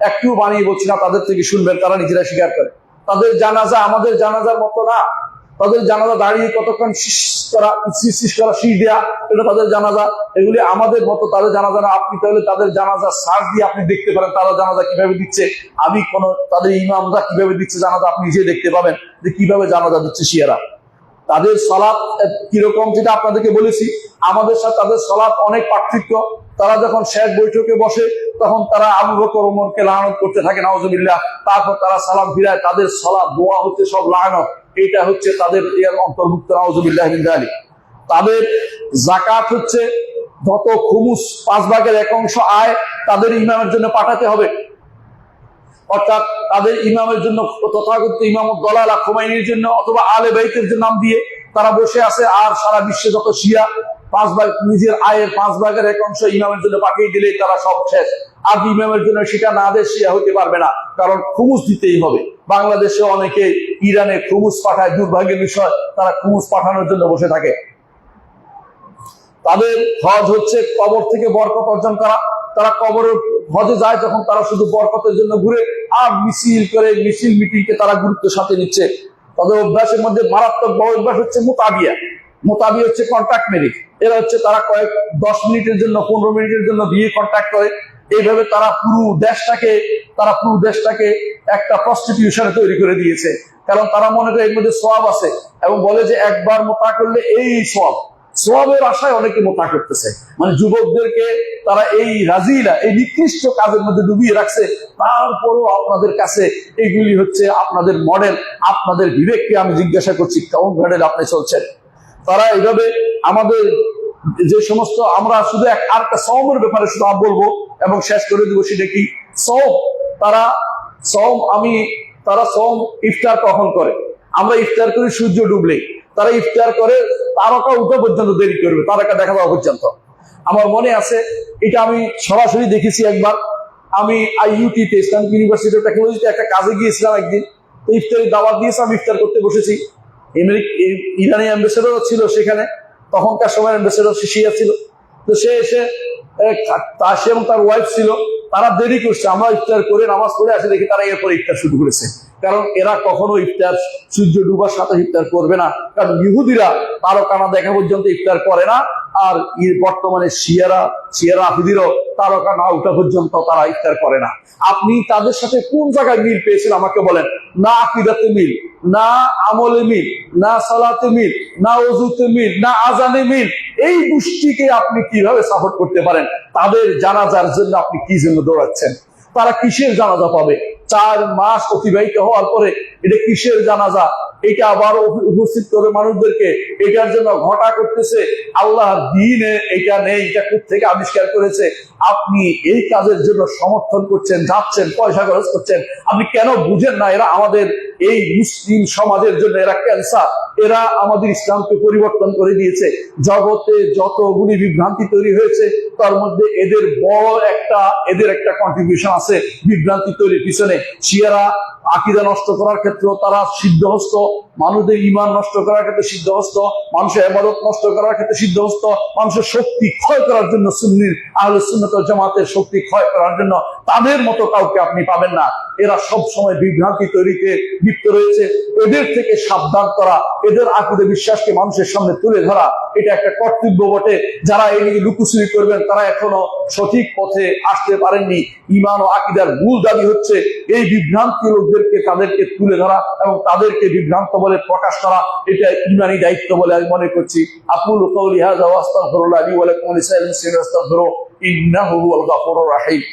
একটু বানিয়ে বলছি না, তাদের থেকে শুনবেন, তারা নিজেরা স্বীকার করে। তাদের জানাজা আমাদের জানাজার মতো না। তাদের জানাজা দাঁড়িয়ে কতক্ষণ শীষ করা দেয়া, এটা তাদের জানাজা। এগুলি আমাদের মতো তাদের জানাজা না। আপনি তাহলে তাদের জানাজা সার্চ দিয়ে আপনি দেখতে পারেন তারা জানাজা কিভাবে দিচ্ছে। আমি তাদের ইমামরা কিভাবে দিচ্ছে জানাজা আপনি নিজে দেখতে পাবেন যে কিভাবে জানাজা দিচ্ছে শিয়ারা। তাদের সালাত কিরকম যেটা আপনাদেরকে বলেছি, আমাদের সাথে তাদের সালাত অনেক পার্থক্য। তারা যখন শেষ বৈঠকে বসে তখন তারা আবু বকর ওমরকে লানত করতে থাকে, নাউজুবিল্লাহ। তারপর তারা সালাম ফিরায়। তাদের সালাত দোয়া হচ্ছে সব লানত, এটা হচ্ছে তাদের এর অন্তর্ভুক্ত, নাউজুবিল্লাহ মিন যালিক। তাদের যাকাত হচ্ছে যত খুমুস 5 ভাগের 1 অংশ আয় তাদের ইমামের জন্য পাঠাতে হবে। অর্থাৎ তাদের ইমামের জন্য, তথাকথিত ইমাম দলালা খোমাইনির জন্য অথবা আলে বাইতের নাম দিয়ে তারা বসে আছে। আর সারা বিশ্বে যত শিয়া 5 ভাগ, নিজের আয়ের 5 ভাগের 1 অংশ ইমামের জন্য পাঠিয়ে দিলেই তারা সব শেষ। আর ইমামের জন্য সেটা না দিয়ে শিয়া হতে পারবে না, কারণ খুমুস দিতেই হবে। বাংলাদেশে অনেকে ইরানে খুমুস পাঠায়, দুর্ভাগ্যের বিষয় তারা খুমুস পাঠানোর জন্য বসে থাকে। তাদের হজ হচ্ছে কবর থেকে বরকত অর্জন করা। তারা কবরের হজে যায় যখন, তারা শুধু বরকতের জন্য ঘুরে আর মিছিল করে, মিছিল মিটিংকে তারা গুরুত্বের সাথে নিচ্ছে। তাদের অভ্যাসের মধ্যে মারাত্মক বড় অভ্যাস হচ্ছে মোতাবিয়া। মোতাবিয়া হচ্ছে কন্ট্রাক্ট ম্যারেজ। এরা হচ্ছে তারা 10 মিনিটের জন্য, 15 মিনিটের জন্য বিয়ে কন্ট্রাক্ট করে। এইভাবে তারা পুরো দেশটাকে একটা প্রস্টিটিউশনে তৈরি করে দিয়েছে। কারণ তারা মনে করে এর মধ্যে সওয়াব আছে এবং বলে যে একবার মোতা করলে এই সওয়াবের আশায় অনেকে মোতা করতেছে। মানে যুবকদেরকে তারা এই রাজিলা, এই নিকৃষ্ট কাজের মধ্যে ডুবিয়ে রাখছে। তারপরও আপনাদের কাছে এইগুলি হচ্ছে আপনাদের মডেল। আপনাদের বিবেককে আমি জিজ্ঞাসা করছি, কেমন মডেল আপনি চলছেন? তারা এইভাবে আমাদের যে সমস্ত, আমরা শুধু আরেকটা সওমের ব্যাপারে শুধু বলবো এবং শেষ করে দিব, সেটা কি সওম। তারা সওম ইফতার কখন করে? আমরা ইফতার করি সূর্য ডুবলেই। তারা ইফতার করে তারকা উঠা পর্যন্ত দেরি করবে, তারকা দেখা দেওয়া পর্যন্ত। আমার মনে আছে, এটা আমি সরাসরি দেখেছি একবার। আমি IUT-তে, ইসলামিক ইউনিভার্সিটি অফ টেকনোলজিতে একটা কাজে গিয়েছিলাম একদিন। তো ইফতারের দাওয়াত দিয়েছে, আমি ইফতার করতে বসেছি। ইরানি অ্যাম্বাসেডরও ছিল সেখানে, তখনকার সময় অ্যাম্বাসেডর শিয়া ছিল। তো সে এসে সে এবং তার ওয়াইফ ছিল, তারা দেরি করছে। আমরা ইফতার করে নামাজ পড়ে আসে, দেখি তারা এরপরে ইফতার শুরু করেছে। কারণ এরা কখনো ইফতার সূর্য ডুবার সাথে ইফতার করবে না, কারণ ইহুদিরা তারকা দেখা পর্যন্ত ইফতার করে না। আর বর্তমানে শিয়ারা আফিদিরও তারকা না উঠা পর্যন্ত তারা ইফতার করে না। আপনি তাদের সাথে কোন জায়গায় মিল পেয়েছেন আমাকে বলেন? না আকিদাতে মিল, না আমলে মিল, না সালাতে মিল, না ওযুতে মিল, না আজানে মিল। এই গোষ্ঠীকে আপনি কিভাবে সাপোর্ট করতে পারেন? তাদের জানাজার জন্য আপনি কি জন্য দৌড়াচ্ছেন? তারা কিসের জানাজা পাবে? 4 মাস অতিবাহিত হওয়ার পরে এটা কিসের জানাজা? এটা আবার উপস্থিত করে মানুষদেরকে এটার জন্য ঘটা করতেছে। আল্লাহর দ্বীনে এটা নেই, এটা কোত্থেকে আবিষ্কার করেছে? আপনি এই কাজের জন্য সমর্থন করছেন, যাচ্ছেন, পয়সা খরচ করছেন। আপনি কেন বুঝেন না এরা আমাদের এই মুসলিম সমাজের জন্য এরা ক্যান্সার? এরা আমাদের ইসলামকে পরিবর্তন করে দিয়েছে। জগতে যতগুলি বিভ্রান্তি তৈরি হয়েছে তার মধ্যে এদের একটা কন্ট্রিবিউশন আছে বিভ্রান্তি তৈরির পিছনে। শিয়ারা আকীদা নষ্ট করার ক্ষেত্রে তারা সিদ্ধহস্ত, মানুষদের ঈমান নষ্ট করার ক্ষেত্রে সিদ্ধহস্ত, মানুষের ইবাদত নষ্ট করার ক্ষেত্রে সিদ্ধহস্ত, মানুষের শক্তি ক্ষয় করার জন্য সুন্নির আহলে সুন্নাত ওয়াল জামাতের শক্তি ক্ষয় করার জন্য তাদের মতো কাউকে আপনি পাবেন না। এরা সব সময় বিভ্রান্তি তৈরিতে লিপ্ত রয়েছে। এদের থেকে সাবধান করা, এদের আকীদা বিশ্বাসকে মানুষের সামনে তুলে ধরা, এটা একটা কর্তব্য বটে। যারা এই নিয়ে লুকোচুরি করবেন তারা এখনো সঠিক পথে আসতে পারেননি। ঈমান ও আকীদার মূল দাবি হচ্ছে এই বিভ্রান্তি লোকদেরকে, তাদেরকে তুলে ধরা এবং তাদেরকে বিভ্রান্ত বলে প্রকাশ করা। এটা ঈমানি দায়িত্ব বলে আমি মনে করছি। আকুলু কাওলি হাযা ওয়া আস্তাগফিরুল্লাহ লি ওয়া লাকুম ওয়া লিসাইরিল মুসলিমিন ফাস্তাগফিরুহু ইন্নাহু হুয়াল গাফুরুর রাহিম।